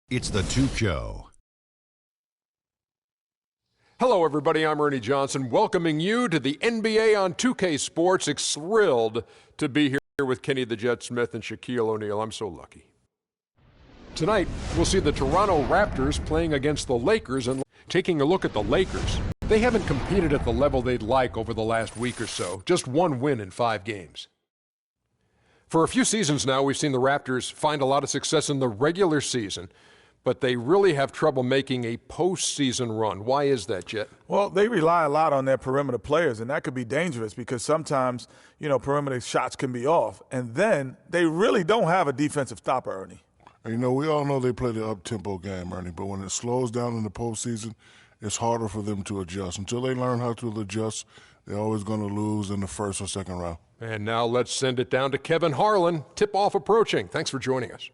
It's the Two Show. Hello, everybody. I'm Ernie Johnson, welcoming you to the NBA on 2K Sports. Thrilled to be here with Kenny the Jet Smith and Shaquille O'Neal. I'm so lucky. Tonight, we'll see the Toronto Raptors playing against the Lakers and taking a look at the Lakers. They haven't competed at the level they'd like over the last week or so. Just one win in 5 games. For a few seasons now, we've seen the Raptors find a lot of success in the regular season, but they really have trouble making a postseason run. Why is that, Jet? Well, they rely a lot on their perimeter players, and that could be dangerous because sometimes, perimeter shots can be off. And then they really don't have a defensive stopper, Ernie. We all know they play the up-tempo game, Ernie, but when it slows down in the postseason, it's harder for them to adjust. Until they learn how to adjust, they're always going to lose in the first or second round. And now let's send it down to Kevin Harlan. Tip-off approaching. Thanks for joining us.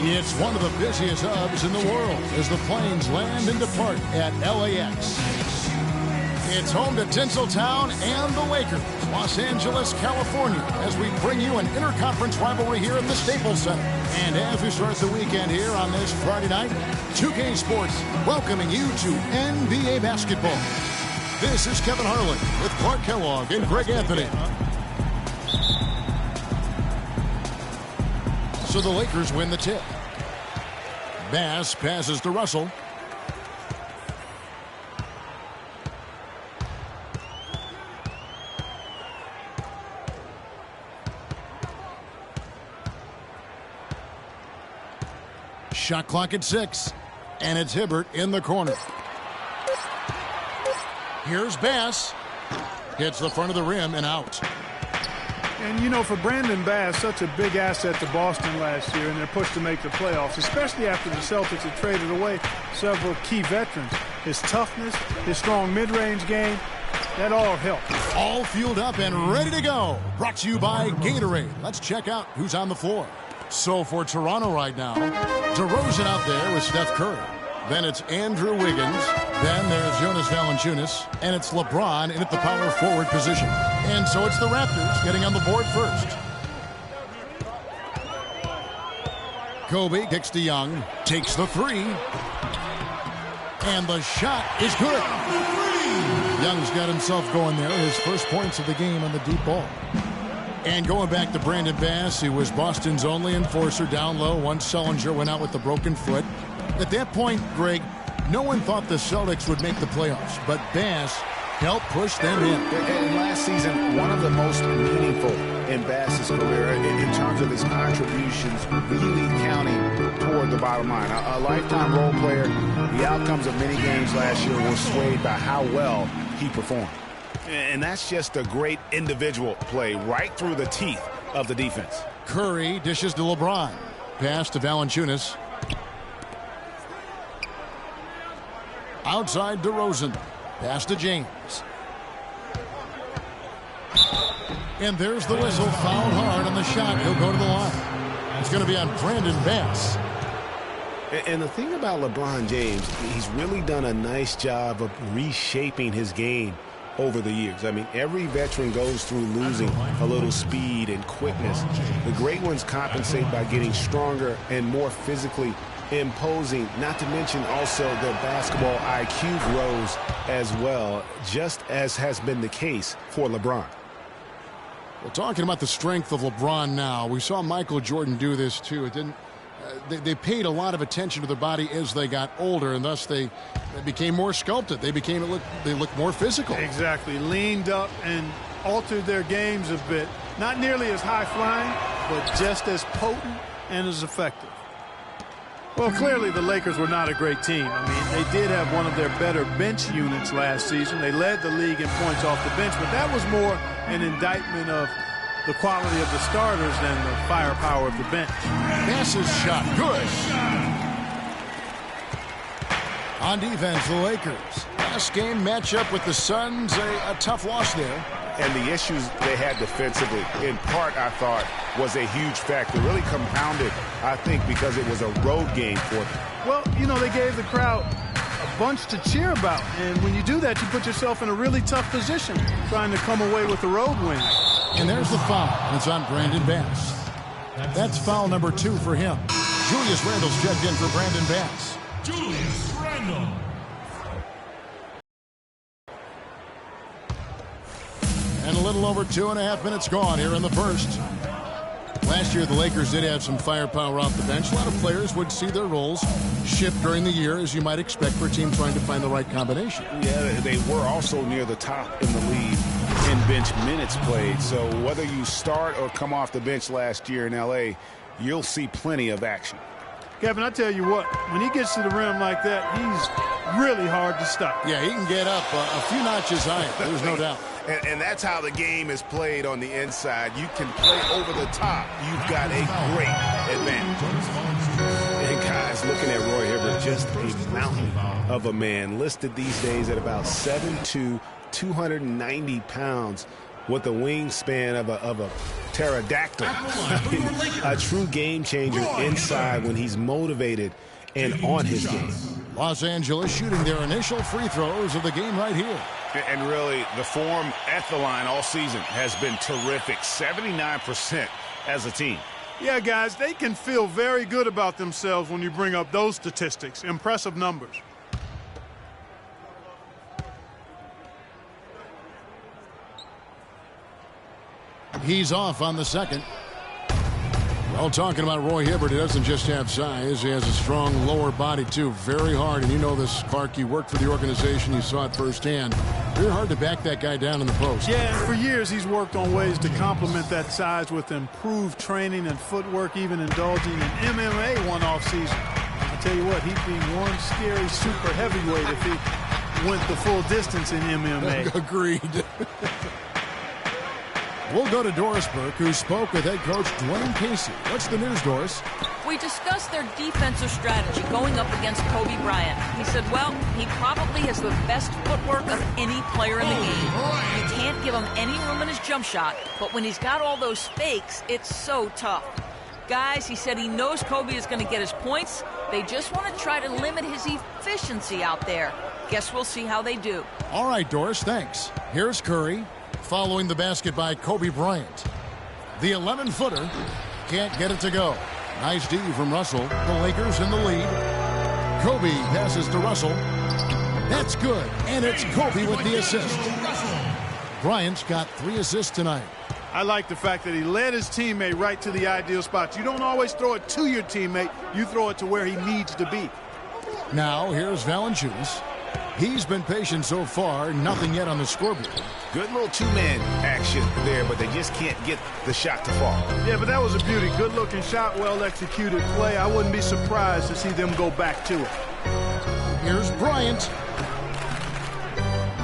It's one of the busiest hubs in the world as the planes land and depart at LAX. It's home to Tinseltown and the Lakers, Los Angeles, California, as we bring you an interconference rivalry here at the Staples Center. And as we start the weekend here on this Friday night, 2K Sports welcoming you to NBA basketball. This is Kevin Harlan with Clark Kellogg and Greg Anthony. So the Lakers win the tip. Bass passes to Russell. Shot clock at 6. And it's Hibbert in the corner. Here's Bass. Hits the front of the rim and out. And, for Brandon Bass, such a big asset to Boston last year, and they're pushed to make the playoffs, especially after the Celtics had traded away several key veterans. His toughness, his strong mid-range game, that all helped. All fueled up and ready to go. Brought to you by Gatorade. Let's check out who's on the floor. So for Toronto right now, DeRozan out there with Steph Curry. Then it's Andrew Wiggins. Then there's Jonas Valanciunas. And it's LeBron in at the power forward position. And so it's the Raptors getting on the board first. Kobe kicks to Young. Takes the 3. And the shot is good. Young's got himself going there. His first points of the game on the deep ball. And going back to Brandon Bass, he was Boston's only enforcer down low once Sullinger went out with the broken foot. At that point, Greg, no one thought the Celtics would make the playoffs, but Bass helped push them in. And last season, one of the most meaningful in Bass's career in terms of his contributions really counting toward the bottom line. A lifetime role player, the outcomes of many games last year were swayed by how well he performed. And that's just a great individual play right through the teeth of the defense. Curry dishes to LeBron. Pass to Valanciunas. Outside DeRozan. Pass to James. And there's the whistle. Fouled hard on the shot. He'll go to the line. It's going to be on Brandon Bass. And the thing about LeBron James, he's really done a nice job of reshaping his game over the years. I mean, every veteran goes through losing a little speed and quickness. The great ones compensate by getting stronger and more physically imposing, not to mention also their basketball IQ grows as well, just as has been the case for LeBron. Well, talking about the strength of LeBron now, we saw Michael Jordan do this too. It didn't. They paid a lot of attention to their body as they got older, and thus they became more sculpted. They looked more physical. Exactly. Leaned up and altered their games a bit. Not nearly as high-flying, but just as potent and as effective. Well, clearly the Lakers were not a great team. I mean, they did have one of their better bench units last season. They led the league in points off the bench, but that was more an indictment of the quality of the starters than the firepower of the bench. Bass's shot, good. On defense, the Lakers last game matchup with the Suns, a tough loss there. And the issues they had defensively, in part, I thought, was a huge factor. Really compounded, I think, because it was a road game for them. Well, you know, they gave the crowd a bunch to cheer about. And when you do that, you put yourself in a really tough position trying to come away with the road win. And there's the foul. It's on Brandon Bass. That's foul number 2 for him. Julius Randle's checked in for Brandon Bass. Julius Randle. And a little over 2.5 minutes gone here in the first. Last year, the Lakers did have some firepower off the bench. A lot of players would see their roles shift during the year, as you might expect for a team trying to find the right combination. Yeah, they were also near the top in the league in bench minutes played. So whether you start or come off the bench last year in L.A., you'll see plenty of action. Kevin, I tell you what, when he gets to the rim like that, he's really hard to stop. Yeah, he can get up a few notches higher. There's no doubt. And that's how the game is played on the inside. You can play over the top. You've got a great advantage. And guys, looking at Roy Hibbert, just a mountain of a man, listed these days at about 7'2", 290 pounds, with the wingspan of a pterodactyl. A true game changer inside when he's motivated and on his game. Los Angeles shooting their initial free throws of the game right here. And really, the form at the line all season has been terrific. 79% as a team. Yeah, guys, they can feel very good about themselves when you bring up those statistics. Impressive numbers. He's off on the second. Well, talking about Roy Hibbert, he doesn't just have size. He has a strong lower body, too. Very hard. And you know this, Clark. You worked for the organization. You saw it firsthand. Very hard to back that guy down in the post. Yeah, and for years he's worked on ways to complement that size with improved training and footwork, even indulging in MMA one off season. I tell you what, he'd be one scary super heavyweight if he went the full distance in MMA. Agreed. We'll go to Doris Burke, who spoke with head coach Dwayne Casey. What's the news, Doris? We discussed their defensive strategy going up against Kobe Bryant. He said, well, he probably has the best footwork of any player in the game. You can't give him any room in his jump shot, but when he's got all those fakes, it's so tough. Guys, he said he knows Kobe is going to get his points. They just want to try to limit his efficiency out there. Guess we'll see how they do. All right, Doris, thanks. Here's Curry. Following the basket by Kobe Bryant. The 11-footer can't get it to go. Nice D from Russell. The Lakers in the lead. Kobe passes to Russell. That's good. And it's Kobe with the assist. Bryant's got 3 assists tonight. I like the fact that he led his teammate right to the ideal spots. You don't always throw it to your teammate. You throw it to where he needs to be. Now here's Valanciunas. He's been patient so far. Nothing yet on the scoreboard. Good little two-man action there, but they just can't get the shot to fall. Yeah, but that was a beauty. Good-looking shot, well-executed play. I wouldn't be surprised to see them go back to it. Here's Bryant.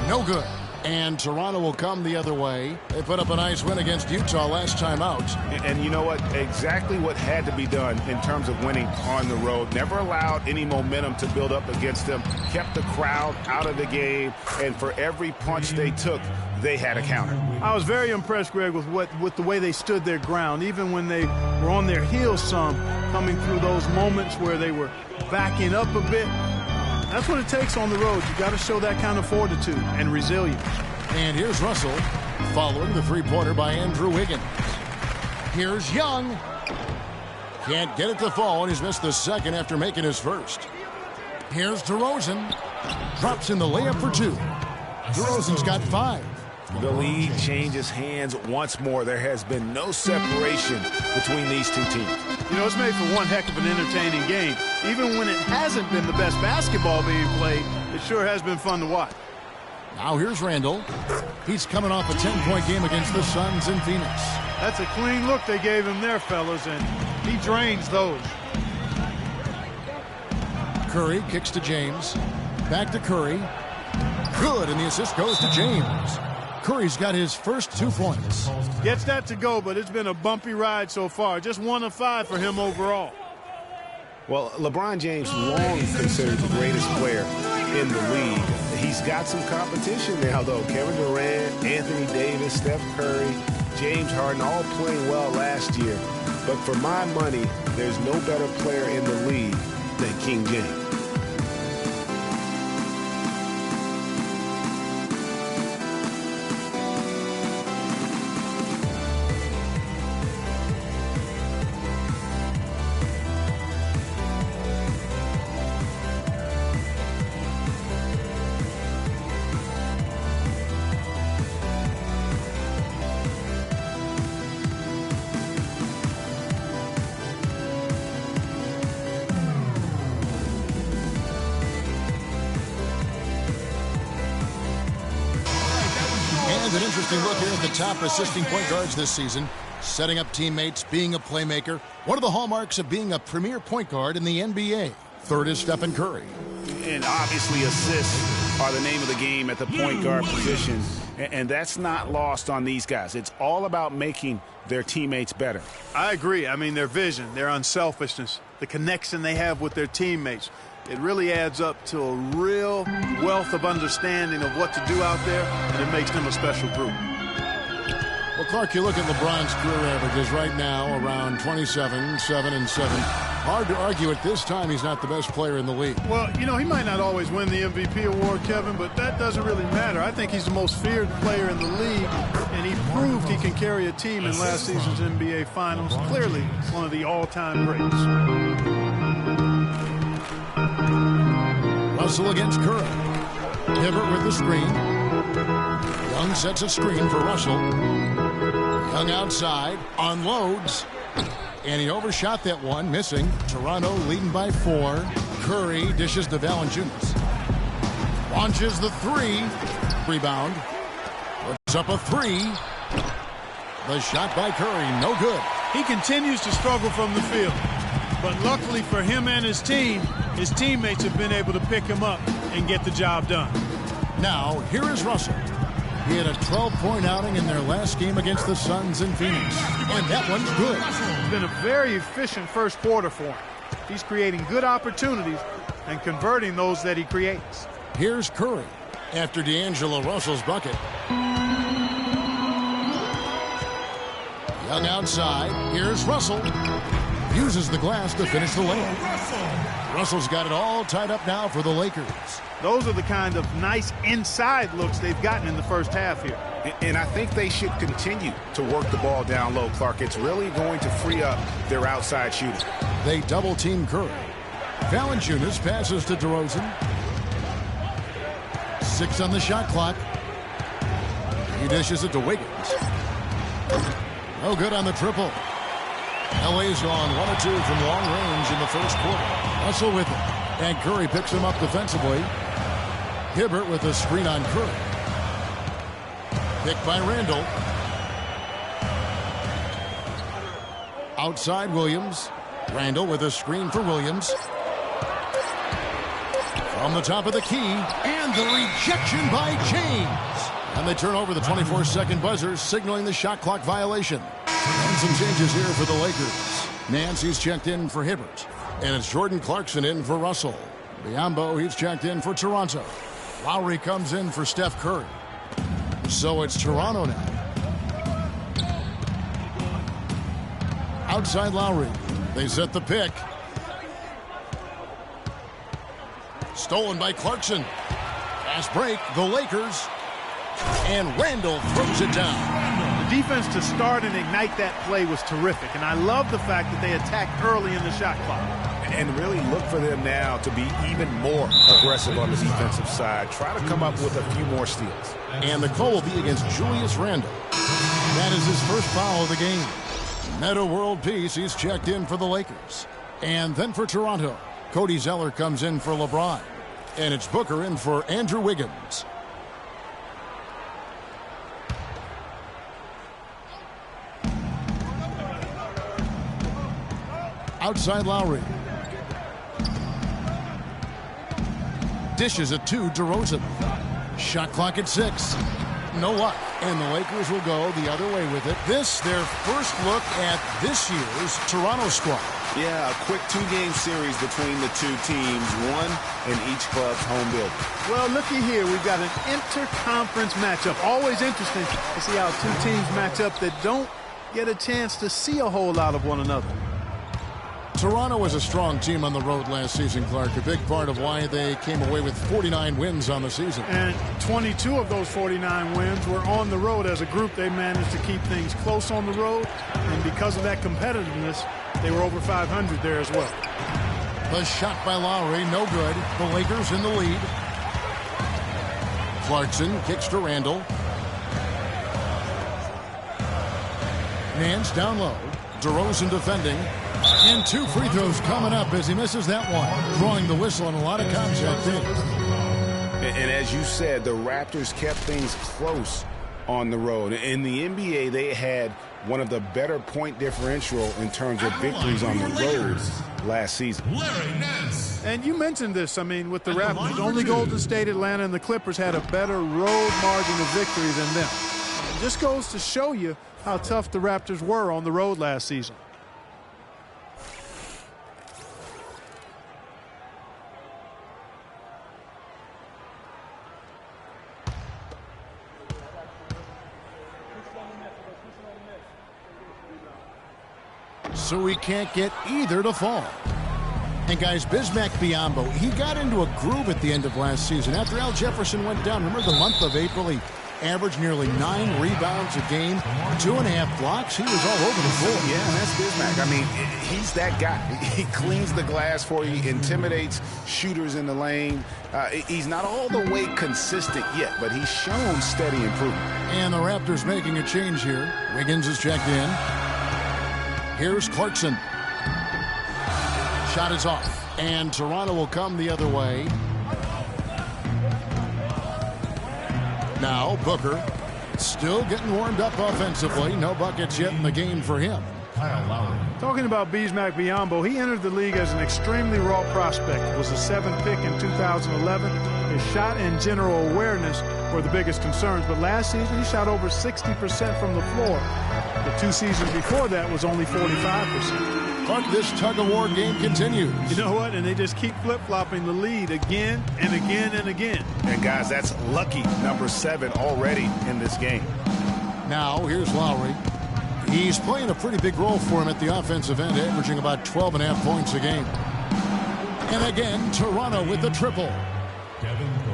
No good. And Toronto will come the other way. They put up a nice win against Utah last time out. And you know what? Exactly what had to be done in terms of winning on the road. Never allowed any momentum to build up against them. Kept the crowd out of the game. And for every punch they took, they had a counter. I was very impressed, Greg, with the way they stood their ground, even when they were on their heels some, coming through those moments where they were backing up a bit. That's what it takes on the road. You got to show that kind of fortitude and resilience. And here's Russell following the three-pointer by Andrew Wiggins. Here's Young. Can't get it to fall, and he's missed the second after making his first. Here's DeRozan. Drops in the layup for 2. DeRozan's got 5. The lead changes hands once more. There has been no separation between these two teams. You know, it's made for one heck of an entertaining game. Even when it hasn't been the best basketball being played, it sure has been fun to watch. Now here's Randle. He's coming off a 10-point game against the Suns in Phoenix. That's a clean look they gave him there, fellas, and he drains those. Curry kicks to James. Back to Curry. Good, and the assist goes to James. Curry's got his first 2 points. Gets that to go, but it's been a bumpy ride so far. Just 1 of 5 for him overall. Well, LeBron James long considered the greatest player in the league. He's got some competition now, though. Kevin Durant, Anthony Davis, Steph Curry, James Harden all playing well last year. But for my money, there's no better player in the league than King James. An interesting look here at the top assisting point guards this season. Setting up teammates, being a playmaker. One of the hallmarks of being a premier point guard in the NBA. Third is Stephen Curry. And obviously assists are the name of the game at the point guard position. And that's not lost on these guys. It's all about making their teammates better. I agree. I mean, their vision, their unselfishness, the connection they have with their teammates. It really adds up to a real wealth of understanding of what to do out there, and it makes them a special group. Well, Clark, you look at LeBron's career averages right now, around 27, 7 and 7. Hard to argue at this time he's not the best player in the league. Well, you know, he might not always win the MVP award, Kevin, but that doesn't really matter. I think he's the most feared player in the league, and he proved he can carry a team in last season's NBA Finals. Clearly one of the all-time greats. Russell against Curry. Hibbert with the screen. Young sets a screen for Russell. Young outside, unloads, and he overshot that one, missing. Toronto leading by 4. Curry dishes to Valanciunas. Launches the 3. Rebound. Puts up a 3. The shot by Curry, no good. He continues to struggle from the field, but luckily for him and his team, his teammates have been able to pick him up and get the job done. Now, here is Russell. He had a 12-point outing in their last game against the Suns in Phoenix. And that one's good. It's been a very efficient first quarter for him. He's creating good opportunities and converting those that he creates. Here's Curry after D'Angelo Russell's bucket. Young outside. Here's Russell. Uses the glass to finish the layup. Russell's got it all tied up now for the Lakers. Those are the kind of nice inside looks they've gotten in the first half here. And I think they should continue to work the ball down low, Clark. It's really going to free up their outside shooting. They double-team Curry. Valanciunas passes to DeRozan. 6 on the shot clock. He dishes it to Wiggins. No good on the triple. LA's gone 1 of 2 from long range in the first quarter. Russell with it. And Curry picks him up defensively. Hibbert with a screen on Curry. Picked by Randall. Outside Williams. Randall with a screen for Williams. From the top of the key. And the rejection by James. And they turn over the 24-second buzzer, signaling the shot clock violation. And some changes here for the Lakers. Nancy's checked in for Hibbert. And it's Jordan Clarkson in for Russell. Biyombo, he's checked in for Toronto. Lowry comes in for Steph Curry. So it's Toronto now. Outside Lowry. They set the pick. Stolen by Clarkson. Fast break, the Lakers. And Randall throws it down. The defense to start and ignite that play was terrific, and I love the fact that they attacked early in the shot clock. And really look for them now to be even more aggressive on the defensive side. Try to come up with a few more steals. And the call will be against Julius Randle. That is his first foul of the game. Meta World Peace, he's checked in for the Lakers. And then for Toronto, Cody Zeller comes in for LeBron. And it's Booker in for Andrew Wiggins. Outside Lowry. Dishes it to DeRozan. Shot clock at 6. No luck. and the Lakers will go the other way with it. This, their first look at this year's Toronto squad. Yeah, a quick two-game series between the two teams, one in each club's home building. Well, looky here. We've got an inter-conference matchup. Always interesting to see how two teams match up that don't get a chance to see a whole lot of one another. Toronto was a strong team on the road last season, Clark. A big part of why they came away with 49 wins on the season. And 22 of those 49 wins were on the road. As a group, they managed to keep things close on the road. And because of that competitiveness, they were over 500 there as well. The shot by Lowry, no good. The Lakers in the lead. Clarkson kicks to Randall. Nance down low. DeRozan defending. And 2 free throws coming up as he misses that one. Drawing the whistle on a lot of contact in. And as you said, the Raptors kept things close on the road. In the NBA, they had one of the better point differential in terms of victories on the road last season. And you mentioned this, I mean, with the Raptors. Only Golden State, Atlanta, and the Clippers had a better road margin of victory than them. It just goes to show you how tough the Raptors were on the road last season. So we can't get either to fall. And guys, Bismack Biyombo, he got into a groove at the end of last season. After Al Jefferson went down, remember the month of April, he averaged nearly 9 rebounds a game, 2.5 blocks. He was all over the floor. Yeah, and that's Bismack. I mean, he's that guy. He cleans the glass for you, intimidates shooters in the lane. He's not all the way consistent yet, but he's shown steady improvement. And the Raptors making a change here. Wiggins is checked in. Here's Clarkson. Shot is off. And Toronto will come the other way. Now Booker still getting warmed up offensively. No buckets yet in the game for him. Talking about Bismack Biyombo, he entered the league as an extremely raw prospect. Was a 7th pick in 2011. His shot and general awareness were the biggest concerns. But last season, he shot over 60% from the floor. The 2 seasons before that was only 45%. But this tug-of-war game continues. You know what? And they just keep flip-flopping the lead again and again and again. And guys, that's lucky number 7 already in this game. Now here's Lowry. He's playing a pretty big role for him at the offensive end, averaging about 12.5 points a game. And again, Toronto with the triple.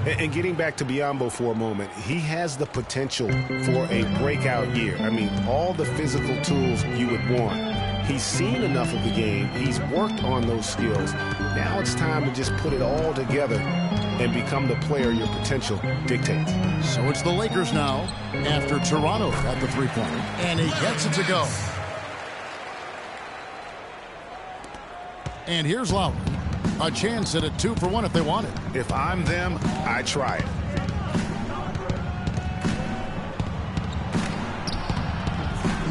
And getting back to Biyombo for a moment, he has the potential for a breakout year. I mean, all the physical tools you would want. He's seen enough of the game. He's worked on those skills. Now it's time to just put it all together and become the player your potential dictates. So it's the Lakers now after Toronto at the three-pointer. And he gets it to go. And here's Lowry. A chance at a 2-for-1 if they want it. If I'm them, I try it.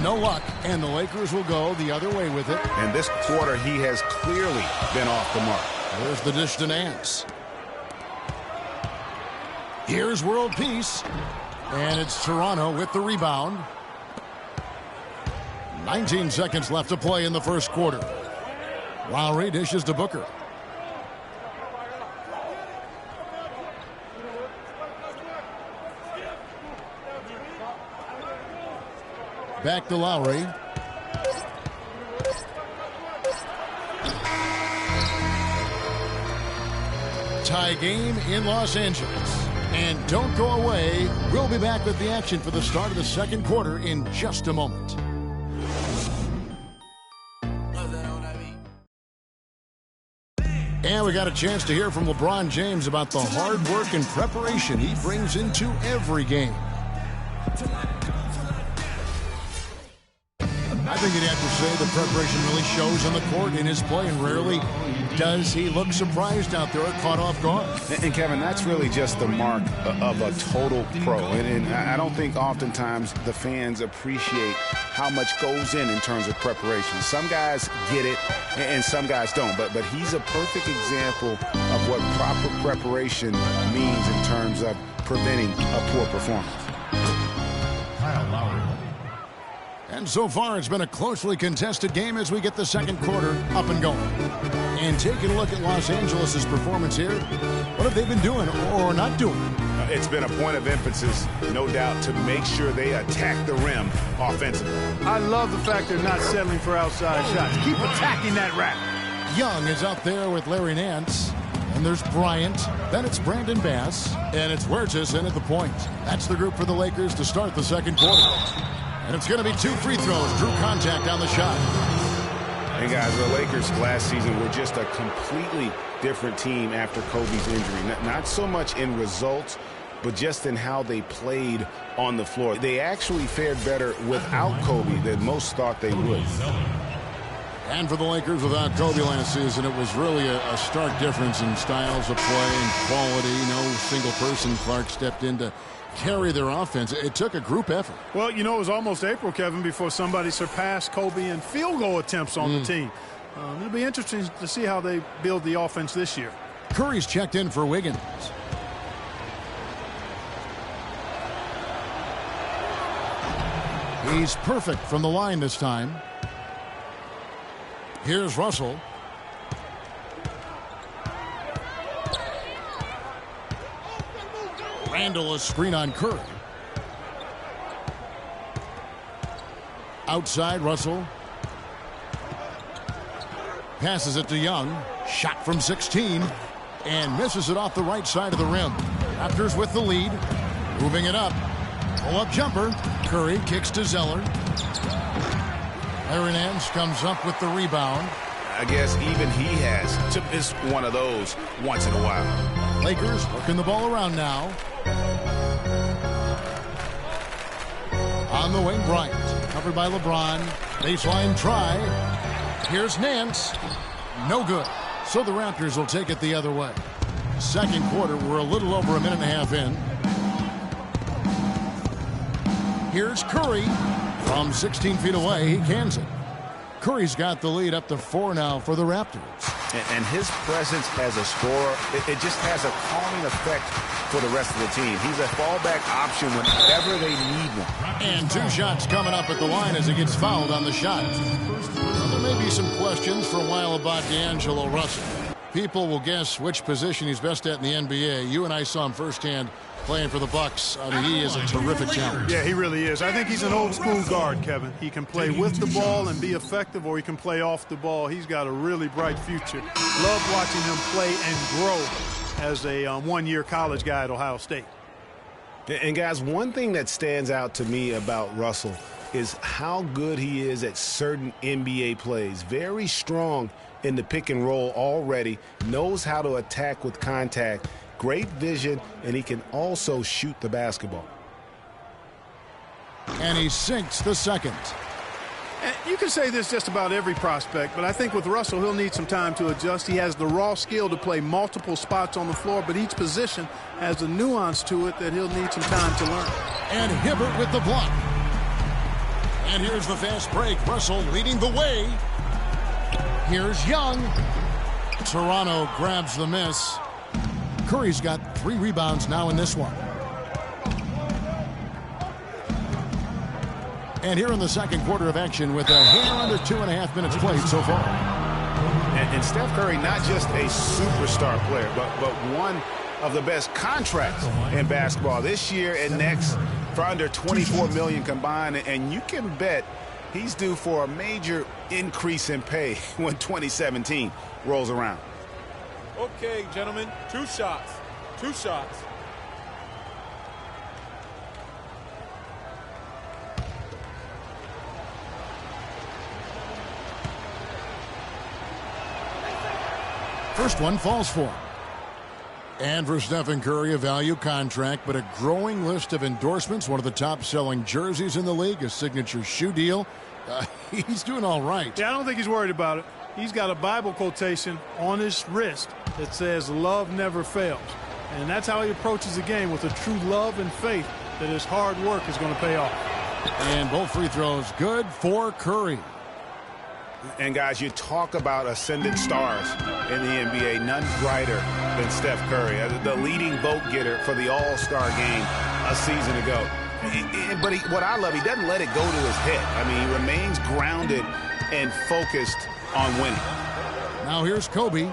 No luck, and the Lakers will go the other way with it. And this quarter, he has clearly been off the mark. There's the dish to Nance. Here's world peace. And it's Toronto with the rebound. 19 seconds left to play in the first quarter. Lowry dishes to Booker. Back to Lowry. Tie game in Los Angeles. And don't go away. We'll be back with the action for the start of the second quarter in just a moment. And we got a chance to hear from LeBron James about the hard work and preparation he brings into every game. I think you'd have to say the preparation really shows on the court in his play, and rarely does he look surprised out there or caught off guard. And Kevin, that's really just the mark of a total pro. And I don't think oftentimes the fans appreciate how much goes in terms of preparation. Some guys get it and some guys don't. But he's a perfect example of what proper preparation means in terms of preventing a poor performance. And so far, it's been a closely contested game as we get the second quarter up and going. And taking a look at Los Angeles' performance here, what have they been doing or not doing? It's been a point of emphasis, no doubt, to make sure they attack the rim offensively. I love the fact they're not settling for outside shots. Keep attacking that rack. Young is out there with Larry Nance. And there's Bryant. Then it's Brandon Bass. And it's Huertas in at the point. That's the group for the Lakers to start the second quarter. And it's going to be 2 free throws. Drew contact on the shot. And guys, the Lakers last season were just a completely different team after Kobe's injury. Not so much in results, but just in how they played on the floor. They actually fared better without Kobe than most thought they would. And for the Lakers without Kobe last season, it was really a stark difference in styles of play and quality. No single person. Clark stepped in to carry their offense. It took a group effort. Well, you know, it was almost April, Kevin, before somebody surpassed Kobe in field goal attempts on the team. It'll be interesting to see how they build the offense this year. Curry's checked in for Wiggins. He's perfect from the line this time. Here's Russell. Randall a screen on Curry. Outside Russell. Passes it to Young. Shot from 16. And misses it off the right side of the rim. Raptors with the lead. Moving it up. Pull-up jumper. Curry kicks to Zeller. Larry Nance comes up with the rebound. I guess even he has to miss one of those once in a while. Lakers working the ball around now. On the wing, Bryant. Covered by LeBron. Baseline try. Here's Nance. No good. So the Raptors will take it the other way. Second quarter, we're a little over a minute and a half in. Here's Curry. From 16 feet away, he cans it. Curry's got the lead up to 4 now for the Raptors. And his presence as a scorer, it just has a calming effect for the rest of the team. He's a fallback option whenever they need one. And 2 shots coming up at the line as he gets fouled on the shot. Well, there may be some questions for a while about D'Angelo Russell. People will guess which position he's best at in the NBA. You and I saw him firsthand playing for the Bucks. I mean, he is a terrific challenge. Yeah, he really is. I think he's an old school guard, Kevin. He can play with the ball and be effective, or he can play off the ball. He's got a really bright future. Love watching him play and grow as a one-year college guy at Ohio State. And guys, one thing that stands out to me about Russell is how good he is at certain NBA plays. Very strong in the pick and roll already. Knows how to attack with contact. Great vision, and he can also shoot the basketball. And he sinks the second. And you can say this just about every prospect, but I think with Russell, he'll need some time to adjust. He has the raw skill to play multiple spots on the floor, but each position has a nuance to it that he'll need some time to learn. And Hibbert with the block. And here's the fast break. Russell leading the way. Here's Young. Toronto grabs the miss. Curry's got 3 rebounds now in this one. And here in the second quarter of action with a hair under 2.5 minutes played so far. And Steph Curry, not just a superstar player, but one of the best contracts in basketball this year and next for under $24 million combined. And you can bet he's due for a major increase in pay when 2017 rolls around. Okay, gentlemen, 2 shots. 2 shots. First one falls for him. And for Stephen Curry, a value contract, but a growing list of endorsements. One of the top-selling jerseys in the league, a signature shoe deal. He's doing all right. Yeah, I don't think he's worried about it. He's got a Bible quotation on his wrist that says, "Love never fails." And that's how he approaches the game, with a true love and faith that his hard work is going to pay off. And both free throws good for Curry. And guys, you talk about ascendant stars in the NBA, none brighter than Steph Curry, the leading vote getter for the All-Star game a season ago. But what I love, he doesn't let it go to his head. I mean, he remains grounded and focused on winning. Now here's Kobe.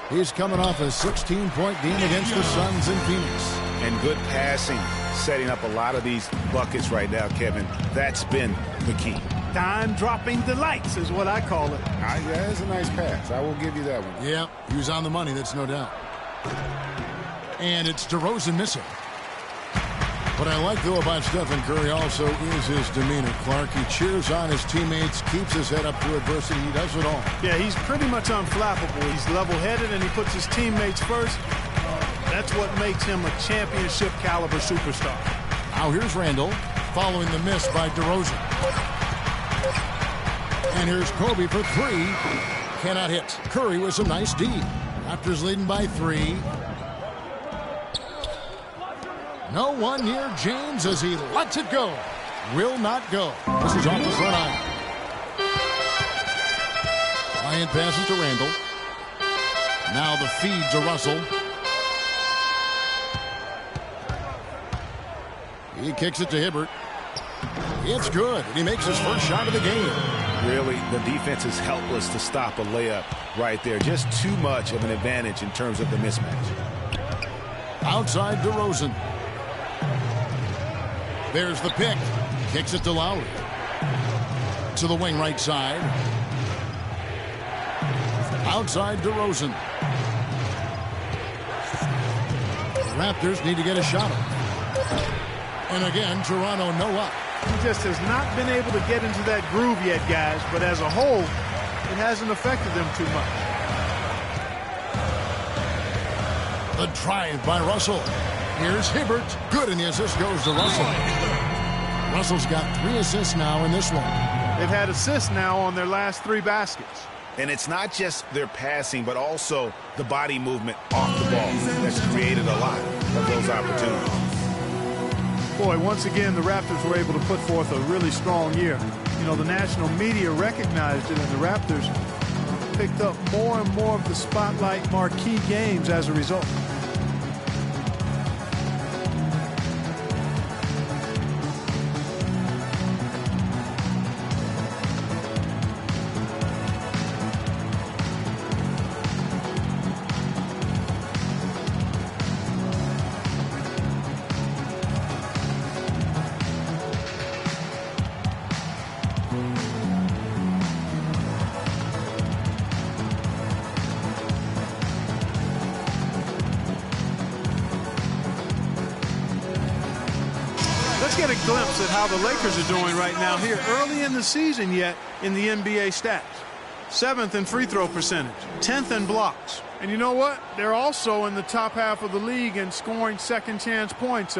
He's coming off a 16-point game against the Suns in Phoenix. And good passing, setting up a lot of these buckets right now, Kevin. That's been the key. Dime-dropping delights is what I call it. Yeah, that's a nice pass. I will give you that one. Yeah, he was on the money, that's no doubt. And it's DeRozan missing. What I like, though, about Stephen Curry also is his demeanor. Clark, he cheers on his teammates, keeps his head up to adversity. He does it all. Yeah, he's pretty much unflappable. He's level-headed, and he puts his teammates first. That's what makes him a championship-caliber superstar. Now here's Randall, following the miss by DeRozan. And here's Kobe for three. Cannot hit. Curry with some nice D. Raptors leading by 3. No one near James as he lets it go. Will not go. This is off the front iron. Bryant passes to Randall. Now the feed to Russell. He kicks it to Hibbert. It's good. And he makes his first shot of the game. Really, the defense is helpless to stop a layup right there. Just too much of an advantage in terms of the mismatch. Outside DeRozan. There's the pick. Kicks it to Lowry. To the wing right side. Outside DeRozan. The Raptors need to get a shot up. And again, Toronto no up. He just has not been able to get into that groove yet, guys. But as a whole, it hasn't affected them too much. The drive by Russell. Here's Hibbert. Good, and the assist goes to Russell. Russell's got 3 assists now in this one. They've had assists now on their last 3 baskets. And it's not just their passing, but also the body movement off the ball that's created a lot of those opportunities. Boy, once again, the Raptors were able to put forth a really strong year. You know, the national media recognized it, and the Raptors picked up more and more of the spotlight marquee games as a result. Let's get a glimpse at how the Lakers are doing right now here early in the season yet in the NBA stats. 7th in free throw percentage, 10th in blocks. And you know what? They're also in the top half of the league in scoring second chance points.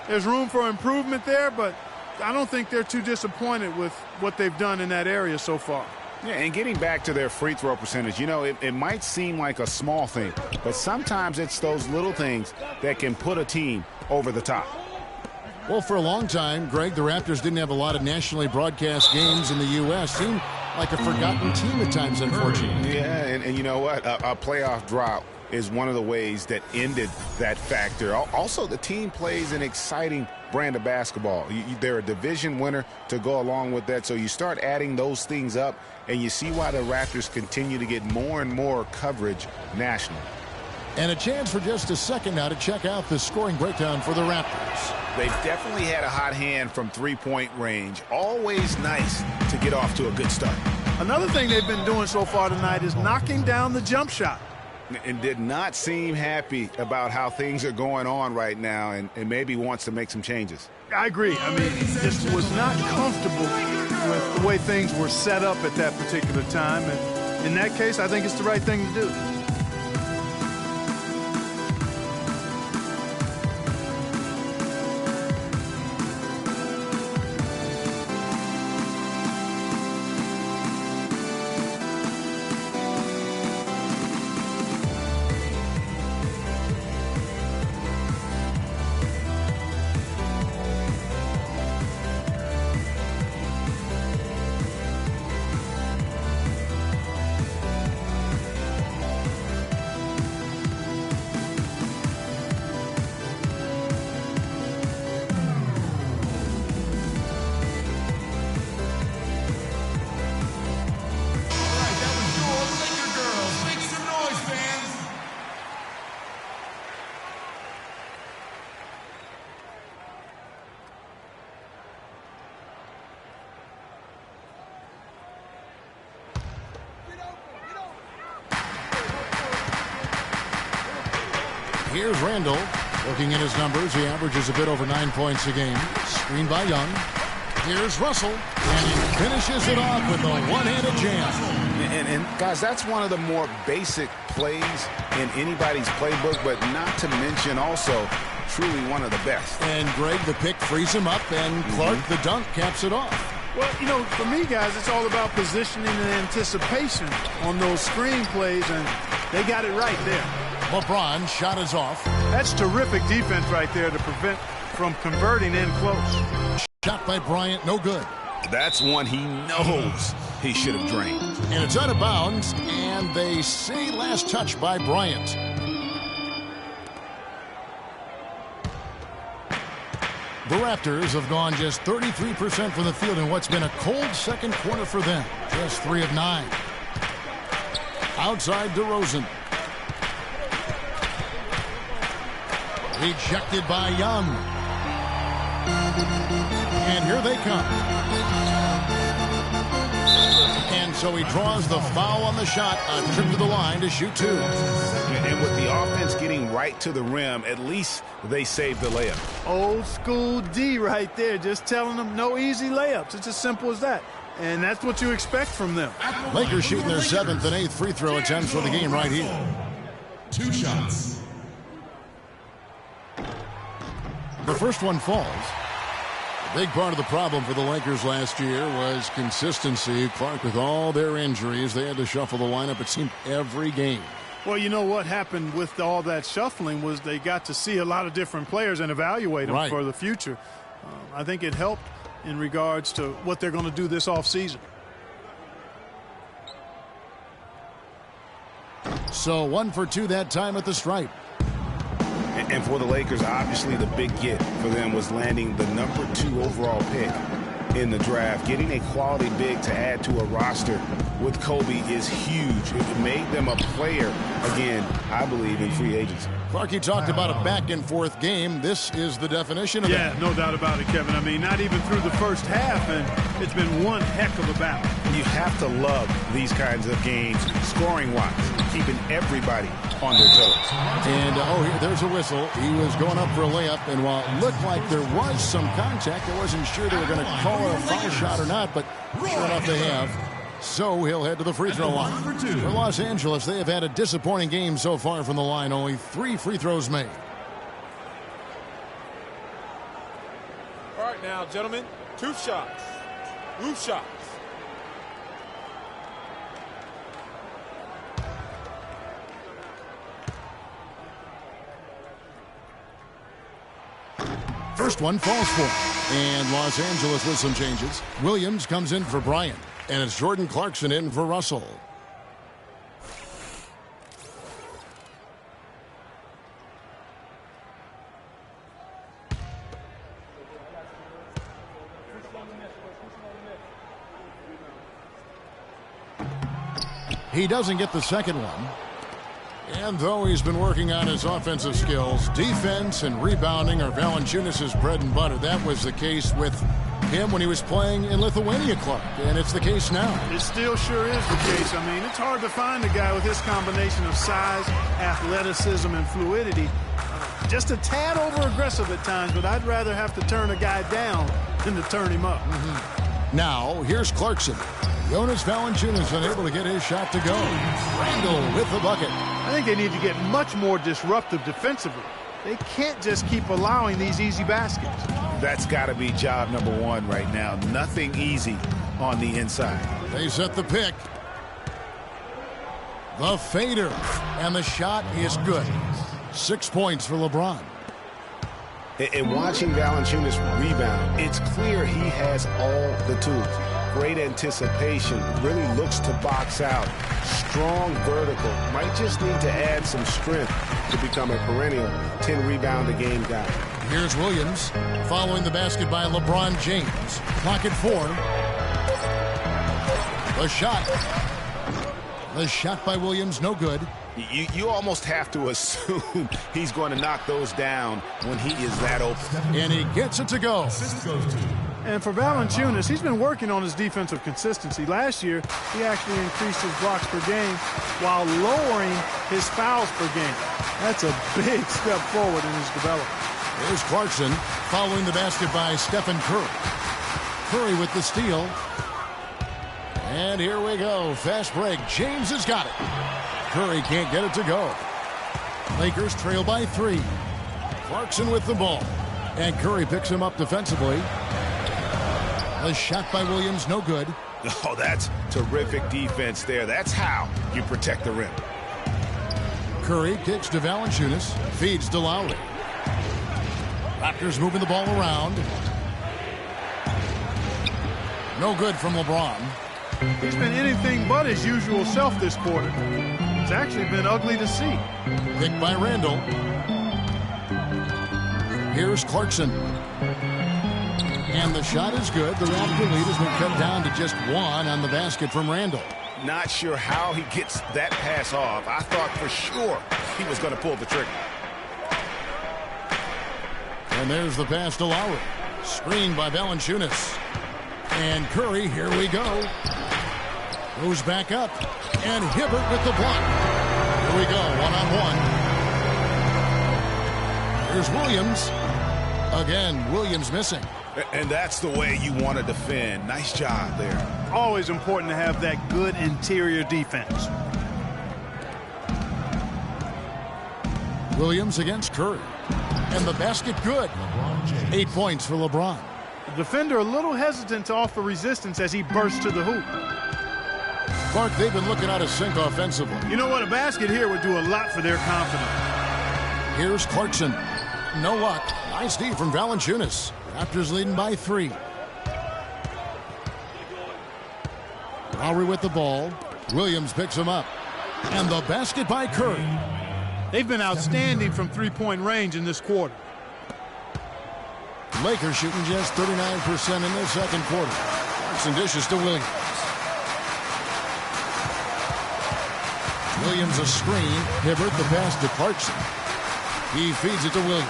There's room for improvement there, but I don't think they're too disappointed with what they've done in that area so far. Yeah, and getting back to their free throw percentage, you know, it might seem like a small thing, but sometimes it's those little things that can put a team over the top. Well, for a long time, Greg, the Raptors didn't have a lot of nationally broadcast games in the U.S. Seemed like a forgotten team at times, unfortunately. Yeah, and you know what? A playoff drought is one of the ways that ended that factor. Also, the team plays an exciting brand of basketball. They're a division winner to go along with that, so you start adding those things up, and you see why the Raptors continue to get more and more coverage nationally. And a chance for just a second now to check out the scoring breakdown for the Raptors. They've definitely had a hot hand from three-point range. Always nice to get off to a good start. Another thing they've been doing so far tonight is knocking down the jump shot. And did not seem happy about how things are going on right now, and maybe wants to make some changes. I agree. I mean, just was not comfortable with the way things were set up at that particular time. And in that case, I think it's the right thing to do. Here's Randall. Looking at his numbers, he averages a bit over 9 points a game. Screened by Young. Here's Russell, and he finishes it off with a one-handed jam. And guys, that's one of the more basic plays in anybody's playbook, but not to mention also truly one of the best. And Greg, the pick frees him up, and Clark, the dunk, caps it off. Well, you know, for me, guys, it's all about positioning and anticipation on those screen plays, and they got it right there. LeBron shot is off. That's terrific defense right there to prevent from converting in close. Shot by Bryant, no good. That's one he knows he should have drained. And it's out of bounds, and they say last touch by Bryant. The Raptors have gone just 33% from the field in what's been a cold second quarter for them. Just 3 of 9. Outside DeRozan. Rejected by Young. And here they come. And so he draws the foul on the shot. A trip to the line to shoot 2. And with the offense getting right to the rim, at least they saved the layup. Old school D right there, just telling them no easy layups. It's as simple as that. And that's what you expect from them. Lakers shooting their 7th and 8th free throw attempts for the game right here. 2 shots. The first one falls. A big part of the problem for the Lakers last year was consistency. Clark, with all their injuries, they had to shuffle the lineup, it seemed, every game. Well, you know what happened with all that shuffling was they got to see a lot of different players and evaluate them for the future. I think it helped in regards to what they're going to do this offseason. So 1 for 2 that time at the stripe. And for the Lakers, obviously the big get for them was landing the number 2 overall pick in the draft. Getting a quality big to add to a roster with Kobe is huge. It made them a player, again, I believe, in free agency. Clark, you talked about a back-and-forth game. This is the definition of that. Yeah, no doubt about it, Kevin. I mean, not even through the first half, and it's been one heck of a battle. You have to love these kinds of games, scoring-wise, keeping everybody on their toes. And, there's a whistle. He was going up for a layup, and while it looked like there was some contact, I wasn't sure they were going to call it a foul shot or not, but sure enough they have. So he'll head to the free throw line. For Los Angeles, they have had a disappointing game so far from the line. Only 3 free throws made. All right now, gentlemen, 2 shots. 2 shots. First one falls for him. And Los Angeles with some changes. Williams comes in for Bryant. And it's Jordan Clarkson in for Russell. He doesn't get the second one. And though he's been working on his offensive skills, defense and rebounding are Valanciunas' bread and butter. That was the case with him when he was playing in Lithuania, Clark, and it's the case now. It still sure is the case. I mean, it's hard to find a guy with this combination of size, athleticism, and fluidity. Just a tad over-aggressive at times, but I'd rather have to turn a guy down than to turn him up. Now, here's Clarkson. Jonas Valanciunas unable to get his shot to go. Randall with the bucket. I think they need to get much more disruptive defensively. They can't just keep allowing these easy baskets. That's got to be job number 1 right now. Nothing easy on the inside. They set the pick. The fader. And the shot is good. 6 points for LeBron. And watching Valanciunas rebound, it's clear he has all the tools. Great anticipation, really looks to box out. Strong vertical, might just need to add some strength to become a perennial 10-rebound-a-game guy. Here's Williams following the basket by LeBron James. Clock at 4. The shot. The shot by Williams, no good. You almost have to assume he's going to knock those down when he is that open. And he gets it to go. Assist goes to And for Valanciunas, he's been working on his defensive consistency. Last year, he actually increased his blocks per game while lowering his fouls per game. That's a big step forward in his development. Here's Clarkson following the basket by Stephen Curry. Curry with the steal. And here we go. Fast break. James has got it. Curry can't get it to go. Lakers trail by 3. Clarkson with the ball. And Curry picks him up defensively. A shot by Williams, no good. Oh, that's terrific defense there. That's how you protect the rim. Curry kicks to Valanciunas. Feeds to Lowry. Raptors moving the ball around. No good from LeBron. He's been anything but his usual self this quarter. It's actually been ugly to see. Picked by Randall. Here's Clarkson. And the shot is good. The Raptor lead has been cut down to just 1 on the basket from Randall. Not sure how he gets that pass off. I thought for sure he was going to pull the trigger. And there's the pass to Lowry. Screened by Valanciunas. And Curry, here we go. Goes back up. And Hibbert with the block. Here we go, 1-on-1. Here's Williams. Again, Williams missing. And that's the way you want to defend. Nice job there. Always important to have that good interior defense. Williams against Curry. And the basket good. 8 points for LeBron. The defender a little hesitant to offer resistance as he bursts to the hoop. Clark, they've been looking out of sync offensively. You know what? A basket here would do a lot for their confidence. Here's Clarkson. No luck. Nice D from Valanciunas. Raptors leading by 3. Lowry with the ball. Williams picks him up. And the basket by Curry. They've been outstanding from three-point range in this quarter. Lakers shooting just 39% in their second quarter. Clarkson dishes to Williams. Williams a screen. Hibbert the pass to Clarkson. He feeds it to Williams.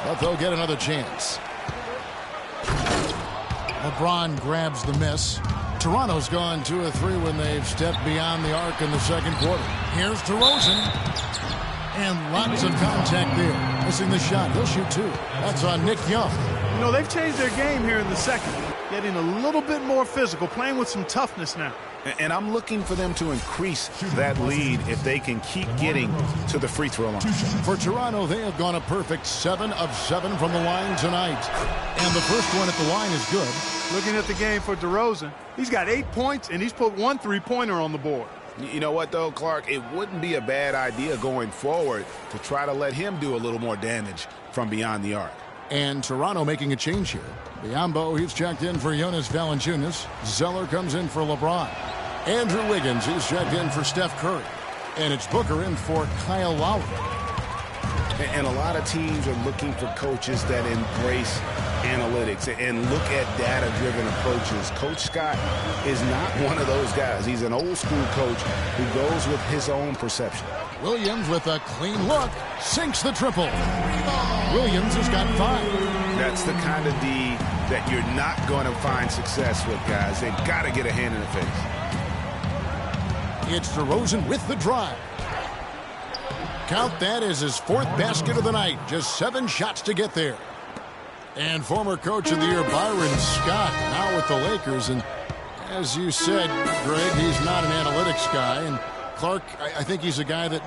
But they'll get another chance. LeBron grabs the miss. Toronto's gone 2 of 3 when they've stepped beyond the arc in the second quarter. Here's DeRozan. And lots of contact there. Missing the shot. He'll shoot 2. That's on Nick Young. You know, they've changed their game here in the second. Getting a little bit more physical, playing with some toughness now. And I'm looking for them to increase that lead if they can keep getting to the free throw line. For Toronto, they have gone a perfect 7 of 7 from the line tonight. And the first one at the line is good. Looking at the game for DeRozan, he's got 8 points, and he's put 1 3-pointer on the board. You know what, though, Clark? It wouldn't be a bad idea going forward to try to let him do a little more damage from beyond the arc. And Toronto making a change here. Biombo, he's checked in for Jonas Valanciunas. Zeller comes in for LeBron. Andrew Wiggins, he's checked in for Steph Curry. And it's Booker in for Kyle Lowry. And a lot of teams are looking for coaches that embrace analytics and look at data-driven approaches. Coach Scott is not one of those guys. He's an old-school coach who goes with his own perception. Williams with a clean look. Sinks the triple. Williams has got 5. That's the kind of D that you're not going to find success with, guys. They've got to get a hand in the face. It's DeRozan with the drive. Count that as his 4th basket of the night. Just 7 shots to get there. And former coach of the year, Byron Scott, now with the Lakers. And as you said, Greg, he's not an analytics guy. And Clark, I think he's a guy that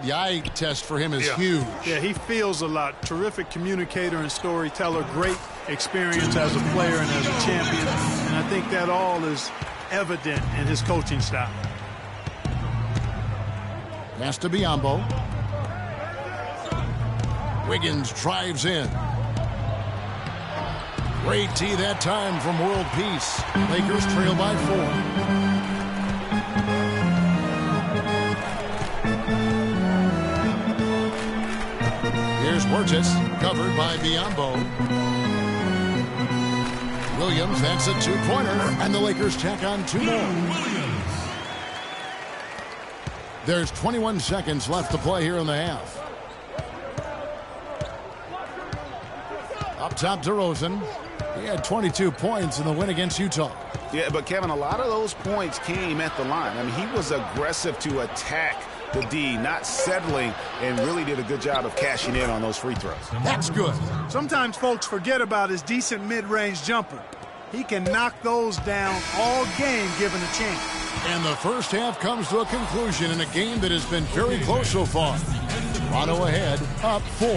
the eye test for him is huge. Yeah, he feels a lot. Terrific communicator and storyteller. Great experience as a player and as a champion. And I think that all is evident in his coaching style. Pass to Biombo. Wiggins drives in. Great tee that time from World Peace. Lakers trail by 4. Here's Burgess, covered by Biombo. Williams, that's a 2-pointer, and the Lakers tack on 2 more. There's 21 seconds left to play here in the half. Up top, DeRozan. He had 22 points in the win against Utah. Yeah, but Kevin, a lot of those points came at the line. I mean, he was aggressive to attack the D, not settling, and really did a good job of cashing in on those free throws. That's good. Sometimes folks forget about his decent mid-range jumper. He can knock those down all game given a chance. And the first half comes to a conclusion in a game that has been very close so far. Toronto ahead, up 4.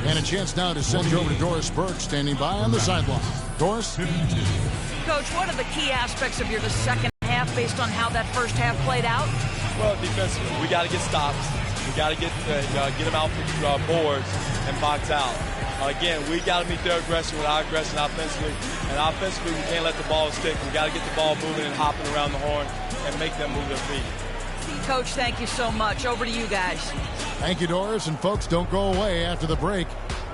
And a chance now to send you over to Doris Burke, standing by on the sideline. Doris? Coach, what are the key aspects of your second half based on how that first half played out? Well, defensively, we got to get stops. We got to get them out for boards and box out. Again, we got to meet their aggression with our aggression offensively. And offensively, we can't let the ball stick. We got to get the ball moving and hopping around the horn and make them move their feet. Coach, thank you so much. Over to you guys. Thank you, Doris. And folks, don't go away after the break.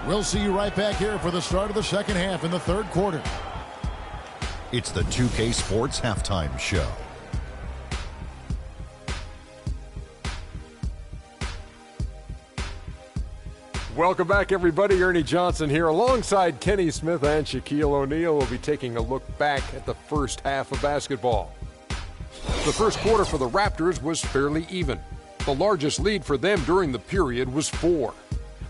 We'll see you right back here for the start of the second half in the third quarter. It's the 2K Sports Halftime Show. Welcome back, everybody. Ernie Johnson here alongside Kenny Smith and Shaquille O'Neal. We'll be taking a look back at the first half of basketball. The first quarter for the Raptors was fairly even. The largest lead for them during the period was 4.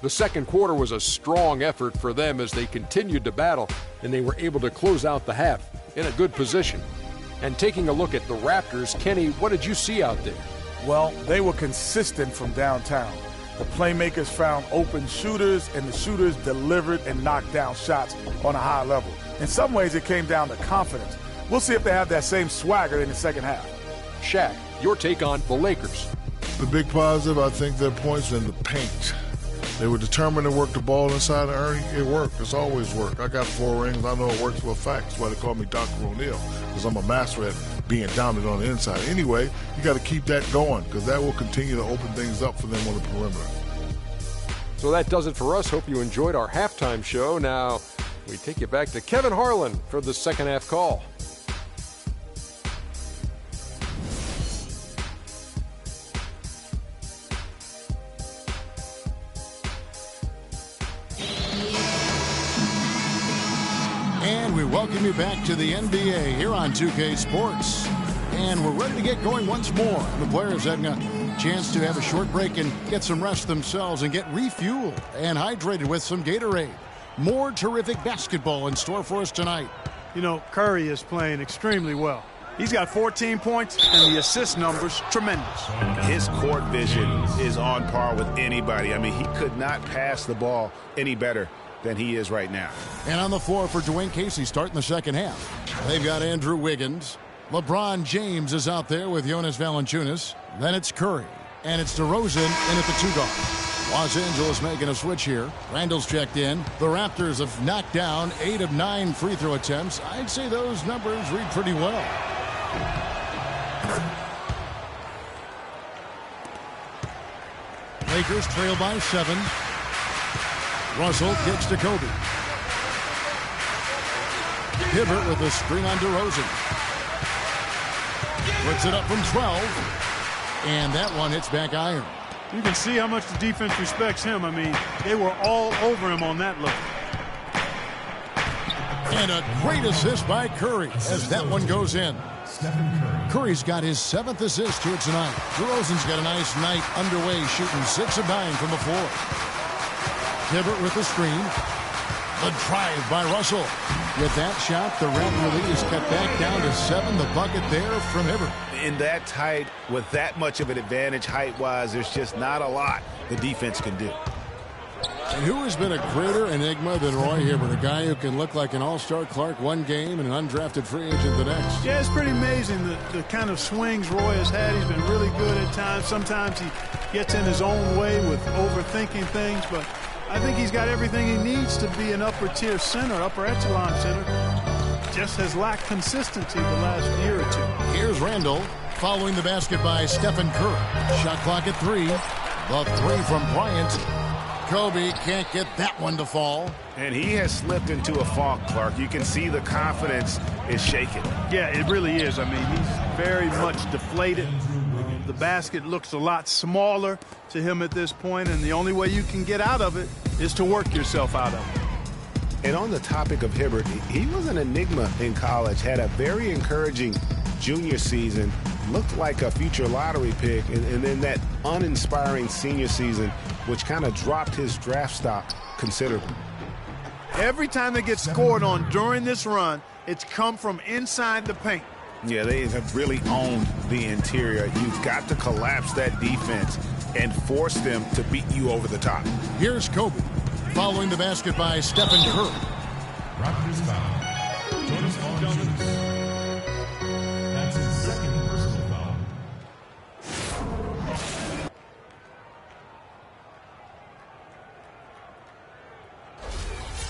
The second quarter was a strong effort for them as they continued to battle, and they were able to close out the half in a good position. And taking a look at the Raptors, Kenny, what did you see out there? Well, they were consistent from downtown. The playmakers found open shooters, and the shooters delivered and knocked down shots on a high level. In some ways, it came down to confidence. We'll see if they have that same swagger in the second half. Shaq, your take on the Lakers. The big positive, I think, their points in the paint. They were determined to work the ball inside of Ernie. It worked. It's always worked. I got 4 rings. I know it works for a fact. That's why they call me Dr. O'Neal, because I'm a master at being dominant on the inside. Anyway, you got to keep that going, because that will continue to open things up for them on the perimeter. So that does it for us. Hope you enjoyed our halftime show. Now we take you back to Kevin Harlan for the second half call. And we welcome you back to the NBA here on 2K Sports. And we're ready to get going once more. The players having a chance to have a short break and get some rest themselves and get refueled and hydrated with some Gatorade. More terrific basketball in store for us tonight. You know, Curry is playing extremely well. He's got 14 points, and the assist numbers tremendous. His court vision is on par with anybody. I mean, he could not pass the ball any better than he is right now. And on the floor for Dwayne Casey starting the second half. They've got Andrew Wiggins. LeBron James is out there with Jonas Valanciunas. Then it's Curry. And it's DeRozan in at the 2-guard. Los Angeles making a switch here. Randall's checked in. The Raptors have knocked down 8 of 9 free throw attempts. I'd say those numbers read pretty well. Lakers trail by 7. Russell kicks to Kobe. Hibbert with a screen on DeRozan. Puts it up from 12. And that one hits back iron. You can see how much the defense respects him. I mean, they were all over him on that look. And a great assist by Curry as that one goes in. Curry's got his 7th assist here tonight. DeRozan's got a nice night underway, shooting 6 of 9 from the floor. Hibbert with the screen. The drive by Russell. With that shot, the Raptor lead is cut back down to 7. The bucket there from Hibbert. In that tight, with that much of an advantage height-wise, there's just not a lot the defense can do. And who has been a greater enigma than Roy Hibbert, a guy who can look like an all-star Clark one game and an undrafted free agent the next? Yeah, it's pretty amazing the kind of swings Roy has had. He's been really good at times. Sometimes he gets in his own way with overthinking things, but I think he's got everything he needs to be an upper-tier center, upper echelon center. Just has lacked consistency the last year or 2. Here's Randall following the basket by Stephen Curry. Shot clock at 3. The 3 from Bryant. Kobe can't get that one to fall. And he has slipped into a funk, Clark. You can see the confidence is shaken. Yeah, it really is. I mean, he's very much deflated. The basket looks a lot smaller to him at this point, and the only way you can get out of it is to work yourself out of it. And on the topic of Hibbert, he was an enigma in college, had a very encouraging junior season, looked like a future lottery pick, and then that uninspiring senior season, which kind of dropped his draft stock considerably. Every time they get scored on during this run, it's come from inside the paint. Yeah, they have really owned the interior. You've got to collapse that defense and force them to beat you over the top. Here's Kobe, following the basket by Stephen Curry. Raptors foul. Jonas Valanciunas. That's his second personal foul.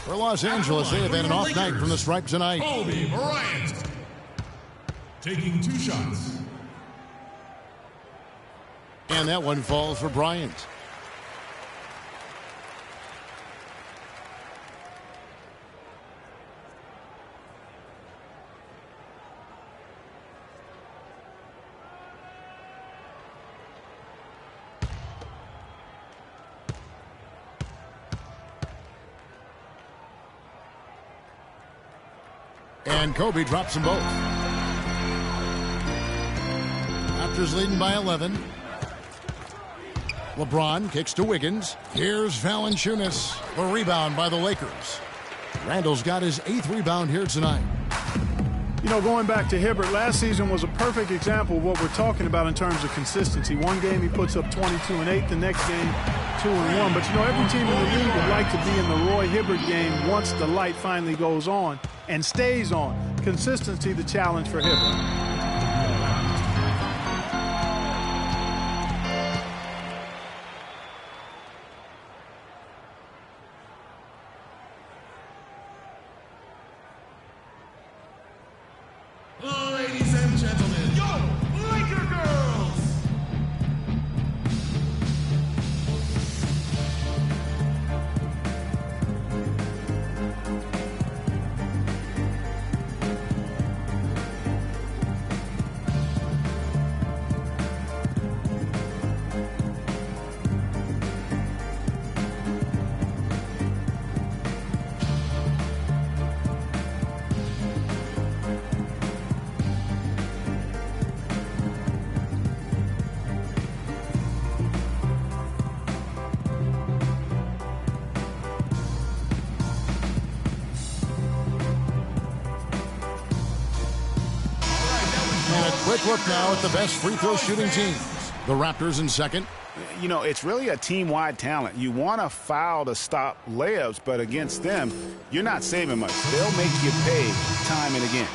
For Los Angeles, they have had an off night from the stripe tonight. Kobe Bryant taking 2 shots. And that one falls for Bryant. And Kobe drops them both. Raptors leading by 11. LeBron kicks to Wiggins. Here's Valanciunas. The rebound by the Lakers. Randall's got his 8th rebound here tonight. You know, going back to Hibbert, last season was a perfect example of what we're talking about in terms of consistency. One game he puts up 22 and 8, the next game 2 and 1. But you know, every team in the league would like to be in the Roy Hibbert game once the light finally goes on and stays on. Consistency, the challenge for Hibbert. Ladies and gentlemen, go Laker girls! Quick look now at the best free throw shooting teams. The Raptors in second. You know, it's really a team-wide talent. You want to foul to stop layups, but against them, you're not saving much. They'll make you pay time and again.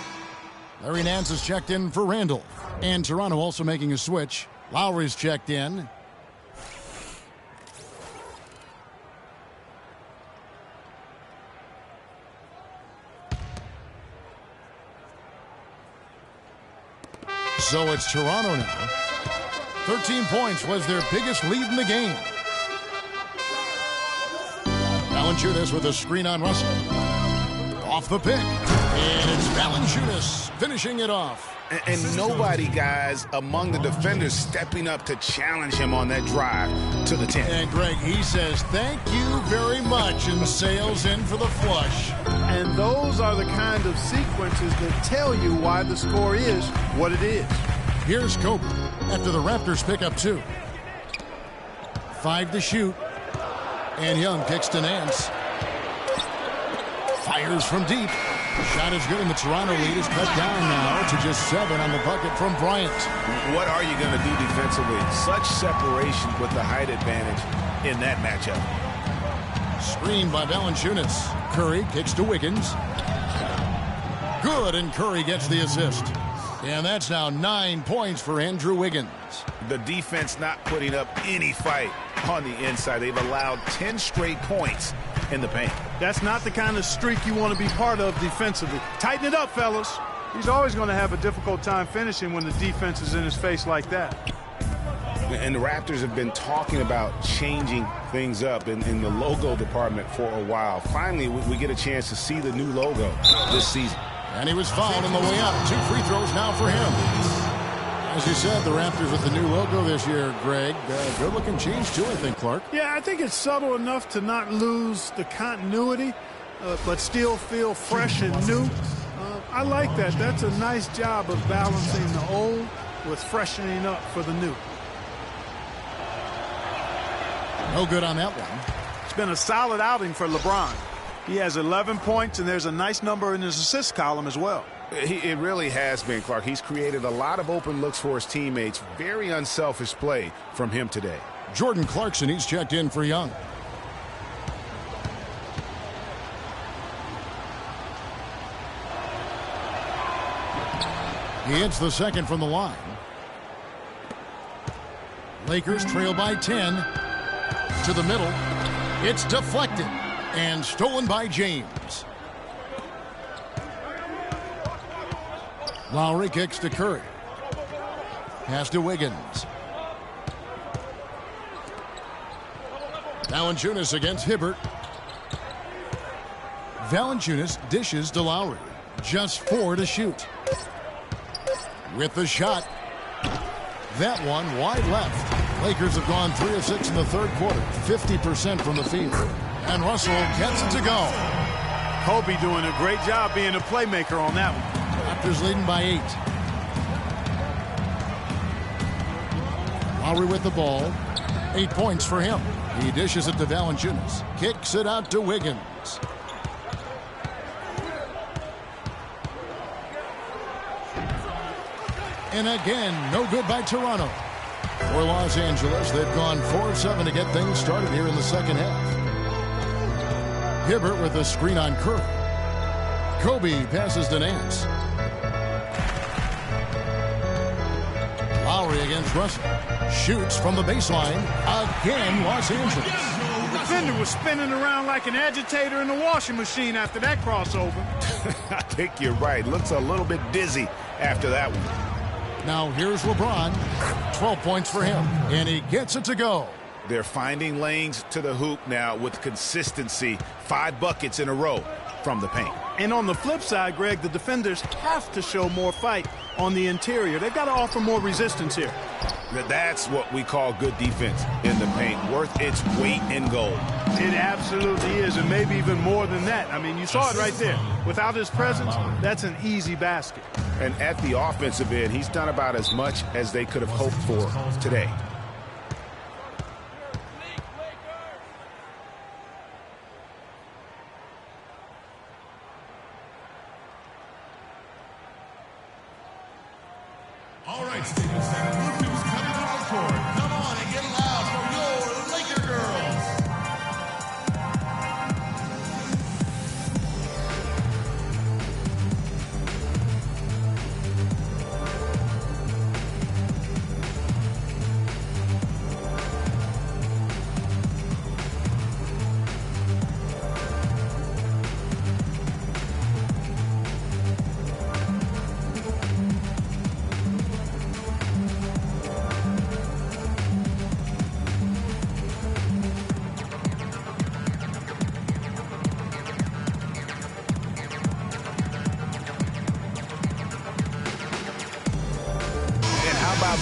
Larry Nance is checked in for Randall. And Toronto also making a switch. Lowry's checked in. So it's Toronto now. 13 points was their biggest lead in the game. Valanciunas with a screen on Russell. Off the pick. And it's Valanciunas finishing it off. And nobody, guys, among the defenders stepping up to challenge him on that drive to the 10. And Greg, he says thank you very much and sails in for the flush. And those are the kind of sequences that tell you why the score is what it is. Here's Kobe after the Raptors pick up 2. 5 to shoot. And Young kicks to Nance. Fires from deep. Shot is good, and the Toronto lead is cut down now to just 7 on the bucket from Bryant. What are you going to do defensively? Such separation with the height advantage in that matchup. Screen by Valanciunas. Curry kicks to Wiggins. Good, and Curry gets the assist. And that's now 9 points for Andrew Wiggins. The defense not putting up any fight on the inside. They've allowed 10 straight points in the paint. That's not the kind of streak you want to be part of defensively. Tighten it up, fellas. He's always going to have a difficult time finishing when the defense is in his face like that. And the Raptors have been talking about changing things up in the logo department for a while. Finally, we get a chance to see the new logo this season. And he was fouled on the way up. 2 free throws now for him. As you said, the Raptors with the new logo this year, Greg. Good-looking change, too, I think, Clark. Yeah, I think it's subtle enough to not lose the continuity. but still feel fresh and new. I like that. That's a nice job of balancing the old with freshening up for the new. No good on that one. It's been a solid outing for LeBron. He has 11 points, and there's a nice number in his assist column as well. It really has been, Clark. He's created a lot of open looks for his teammates. Very unselfish play from him today. Jordan Clarkson, he's checked in for Young. He hits the second from the line. Lakers trail by 10. To the middle. It's deflected and stolen by James. Lowry kicks to Curry. Pass to Wiggins. Valanciunas against Hibbert. Valanciunas dishes to Lowry. Just 4 to shoot. With the shot. That one wide left. Lakers have gone 3 of 6 in the third quarter. 50% from the field. And Russell gets it to go. Kobe doing a great job being a playmaker on that one. Raptors leading by 8. Lowry with the ball. 8 points for him. He dishes it to Valanciunas. Kicks it out to Wiggins. And again, no good by Toronto. For Los Angeles, they've gone 4 of 7 to get things started here in the second half. Hibbert with a screen on Curry. Kobe passes to Nance. Lowry against Russell. Shoots from the baseline. Again, Los Angeles. The defender was spinning around like an agitator in a washing machine after that crossover. I think you're right. Looks a little bit dizzy after that one. Now here's LeBron. 12 points for him. And he gets it to go. They're finding lanes to the hoop now with consistency. 5 buckets in a row from the paint. And on the flip side, Greg, the defenders have to show more fight on the interior. They've got to offer more resistance here. That's what we call good defense in the paint. Worth its weight in gold. It absolutely is, and maybe even more than that. I mean, you saw it right there. Without his presence, that's an easy basket. And at the offensive end, he's done about as much as they could have hoped for today. All right, Staples Center, look who's coming to the court. Come on and get loud for your Laker girls.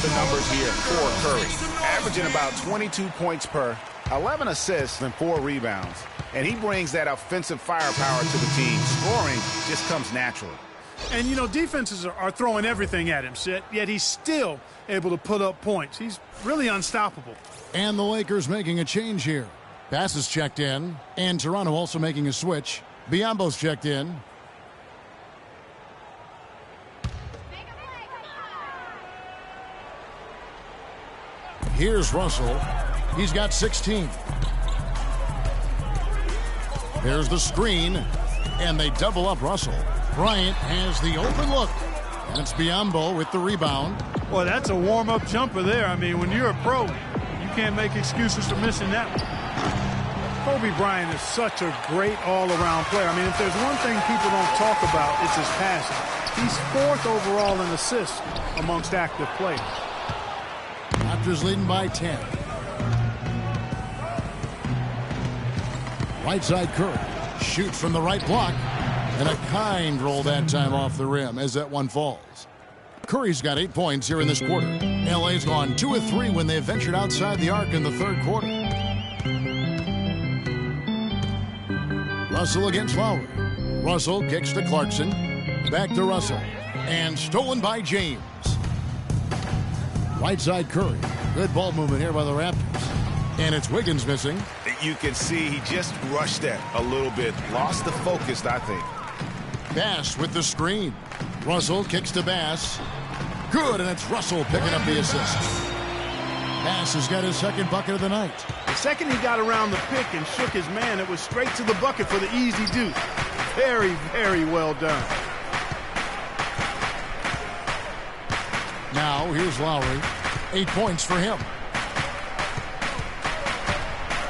The numbers here for Curry, averaging about 22 points per, 11 assists and 4 rebounds. And he brings that offensive firepower to the team. Scoring just comes naturally. And, you know, defenses are throwing everything at him, yet he's still able to put up points. He's really unstoppable. And the Lakers making a change here. Bass is checked in, and Toronto also making a switch. Biyombo's checked in. Here's Russell. He's got 16. There's the screen, and they double up Russell. Bryant has the open look, and it's Biyombo with the rebound. Well, that's a warm-up jumper there. I mean, when you're a pro, you can't make excuses for missing that one. Kobe Bryant is such a great all-around player. I mean, if there's one thing people don't talk about, it's his passing. He's 4th overall in assists amongst active players. Raptors leading by 10. Right side Curry. Shoots from the right block. And a kind roll that time off the rim as that one falls. Curry's got 8 points here in this quarter. LA's gone 2 of 3 when they ventured outside the arc in the third quarter. Russell against Lowry. Russell kicks to Clarkson. Back to Russell. And stolen by James. Right side Curry. Good ball movement here by the Raptors. And it's Wiggins missing. You can see he just rushed that a little bit. Lost the focus, I think. Bass with the screen. Russell kicks to Bass. Good, and it's Russell picking up the assist. Bass has got his second bucket of the night. The second he got around the pick and shook his man, it was straight to the bucket for the easy deuce. Very, very well done. Now, here's Lowry. 8 points for him.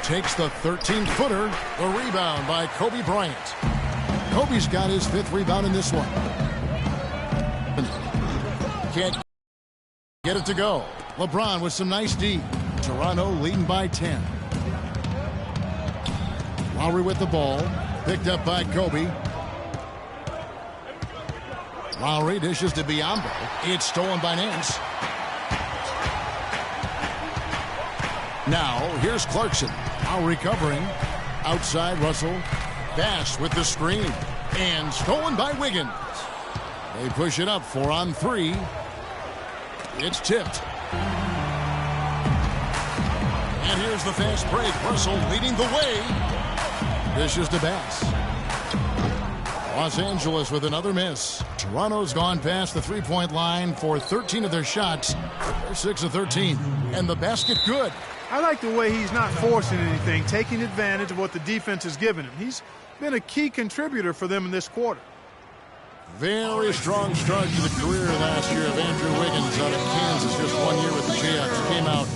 Takes the 13-footer. The rebound by Kobe Bryant. Kobe's got his 5th rebound in this one. Can't get it to go. LeBron with some nice D. Toronto leading by 10. Lowry with the ball. Picked up by Kobe. Lowry dishes to Biyombo. It's stolen by Nance. Now, here's Clarkson. Lowry covering. Outside Russell. Bass with the screen. And stolen by Wiggins. They push it up 4 on 3. It's tipped. And here's the fast break. Russell leading the way. Dishes to Bass. Los Angeles with another miss. Toronto's gone past the three-point line for 13 of their shots. They're 6 of 13. And the basket good. I like the way he's not forcing anything, taking advantage of what the defense has given him. He's been a key contributor for them in this quarter. Very strong start to the career last year of Andrew Wiggins out of Kansas. Just 1 year with the Jayhawks. Came out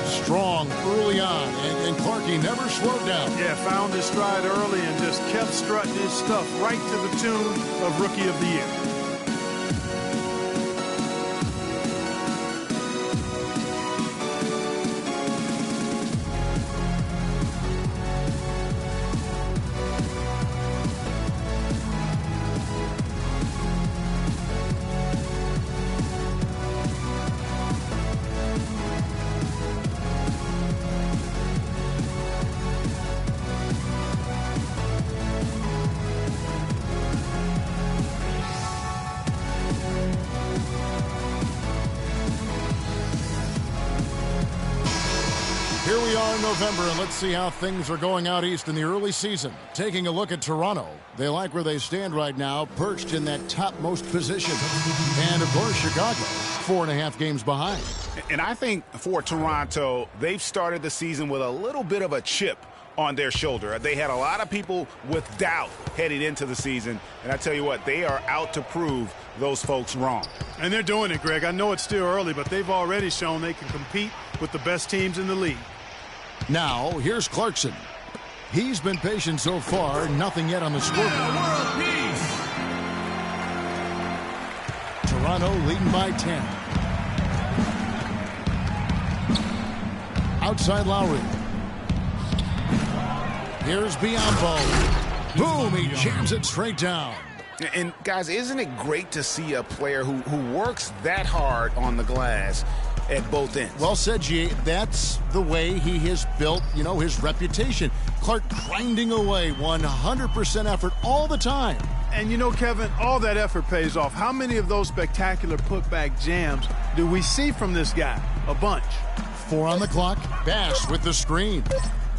strong early on, and Clarkie never slowed down. Yeah, found his stride early and just kept strutting his stuff right to the tune of Rookie of the Year. Here we are in November, and let's see how things are going out east in the early season. Taking a look at Toronto. They like where they stand right now, perched in that topmost position. And, of course, Chicago, 4.5 games behind. And I think for Toronto, they've started the season with a little bit of a chip on their shoulder. They had a lot of people with doubt heading into the season. And I tell you what, they are out to prove those folks wrong. And they're doing it, Greg. I know it's still early, but they've already shown they can compete with the best teams in the league. Now, here's Clarkson. He's been patient so far, nothing yet on the scoreboard. Toronto leading by 10. Outside Lowry. Here's Biyombo. Boom, he jams it straight down. And, guys, isn't it great to see a player who works that hard on the glass at both ends? Well said, G. That's the way he has built, his reputation. Clark grinding away, 100% effort all the time. And, Kevin, all that effort pays off. How many of those spectacular putback jams do we see from this guy? A bunch. 4 on the clock. Bass with the screen.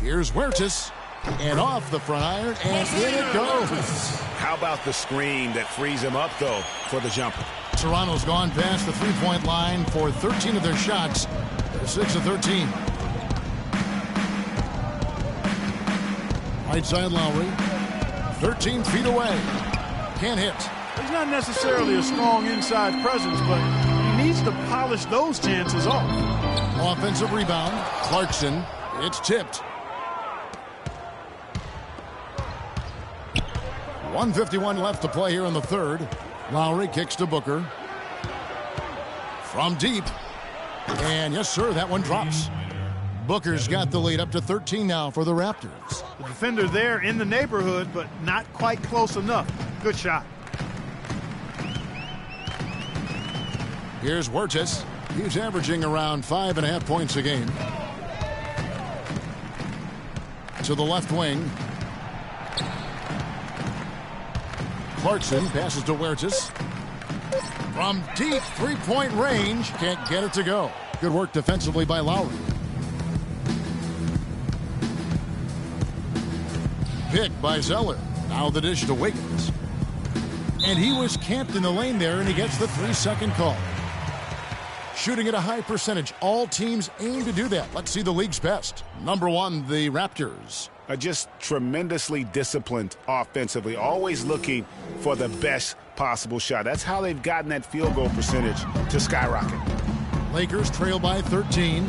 Here's Huertas. And off the front iron, and in it goes. How about the screen that frees him up, though, for the jumper? Toronto's gone past the three-point line for 13 of their shots. They're 6 of 13. Right side Lowry. 13 feet away. Can't hit. He's not necessarily a strong inside presence, but he needs to polish those chances off. Offensive rebound. Clarkson. It's tipped. 1:51 left to play here in the third. Lowry kicks to Booker. From deep. And yes, sir, that one drops. Booker's got the lead up to 13 now for the Raptors. The defender there in the neighborhood, but not quite close enough. Good shot. Here's Huertas. He's averaging around 5.5 points a game. To the left wing. Clarkson passes to Huertas. From deep three-point range, can't get it to go. Good work defensively by Lowry. Pick by Zeller. Now the dish to Wiggins. And he was camped in the lane there, and he gets the 3-second call. Shooting at a high percentage. All teams aim to do that. Let's see the league's best. Number 1, the Raptors. Just tremendously disciplined offensively, always looking for the best possible shot. That's how they've gotten that field goal percentage to skyrocket. Lakers trail by 13.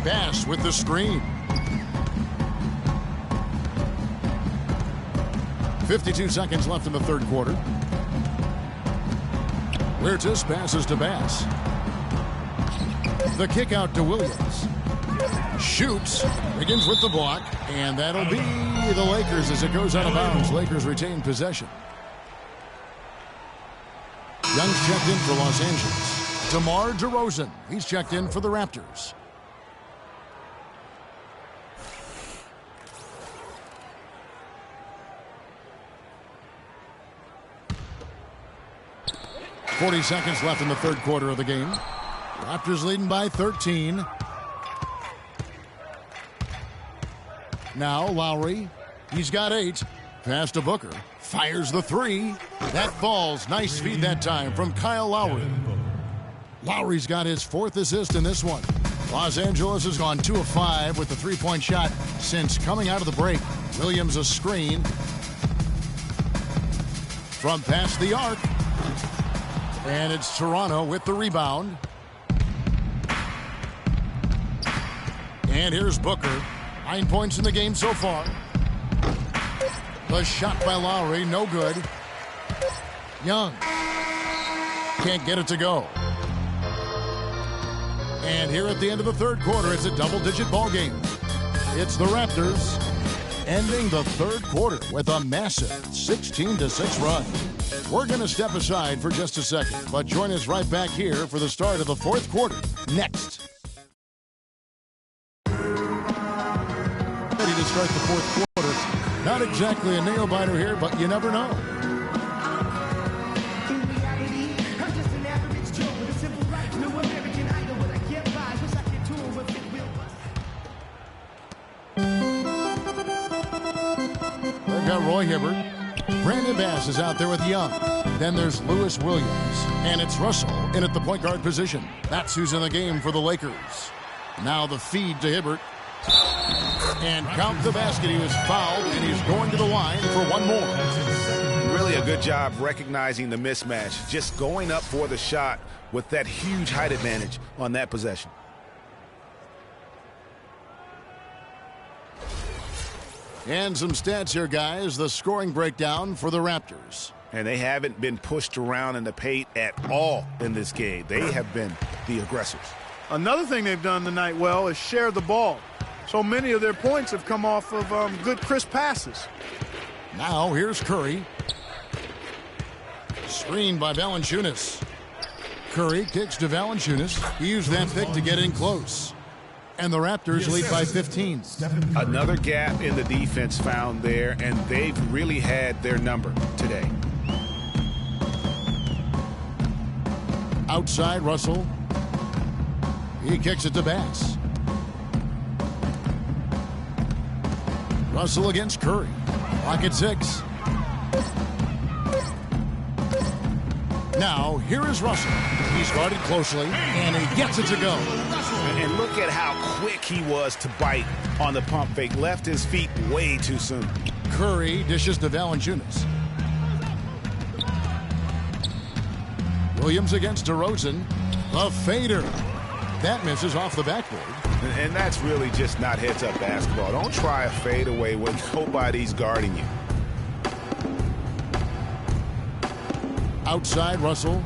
Bass with the screen. 52 seconds left in the third quarter. Huertas passes to Bass. The kick out to Williams. Shoots. Begins with the block. And that'll be the Lakers as it goes out of bounds. Lakers retain possession. Young's checked in for Los Angeles. DeMar DeRozan. He's checked in for the Raptors. .40 seconds left in the third quarter of the game. Raptors leading by 13. Now Lowry. He's got 8. Pass to Booker. Fires the 3. That falls. Nice feed that time from Kyle Lowry. Lowry's got his 4th assist in this one. Los Angeles has gone 2 of 5 with the 3-point shot since coming out of the break. Williams a screen. From past the arc. And it's Toronto with the rebound. And here's Booker. 9 points in the game so far. The shot by Lowry, no good. Young. Can't get it to go. And here at the end of the third quarter, it's a double-digit ball game. It's the Raptors ending the third quarter with a massive 16-6 run. We're going to step aside for just a second, but join us right back here for the start of the fourth quarter next. Ready to start the fourth quarter. Not exactly a nail-biter here, but you never know. They've got Roy Hibbert. Brandon Bass is out there with Young. Then there's Lewis Williams. And it's Russell in at the point guard position. That's who's in the game for the Lakers. Now the feed to Hibbert. And count the basket. He was fouled, and he's going to the line for one more. Really a good job recognizing the mismatch. Just going up for the shot with that huge height advantage on that possession. And some stats here, guys. The scoring breakdown for the Raptors. And they haven't been pushed around in the paint at all in this game. They have been the aggressors. Another thing they've done tonight well is share the ball. So many of their points have come off of good, crisp passes. Now here's Curry. Screened by Valanciunas. Curry kicks to Valanciunas. He used that pick to get in close. And the Raptors lead by 15. Another gap in the defense found there, and they've really had their number today. Outside Russell. He kicks it to Bass. Russell against Curry. Clock at 6. Now, here is Russell. He's guarded closely, and he gets it to go. And look at how quick he was to bite on the pump fake. Left his feet way too soon. Curry dishes to Valanciunas. Williams against DeRozan. A fader. That misses off the backboard. And that's really just not heads-up basketball. Don't try a fadeaway when nobody's guarding you. Outside Russell.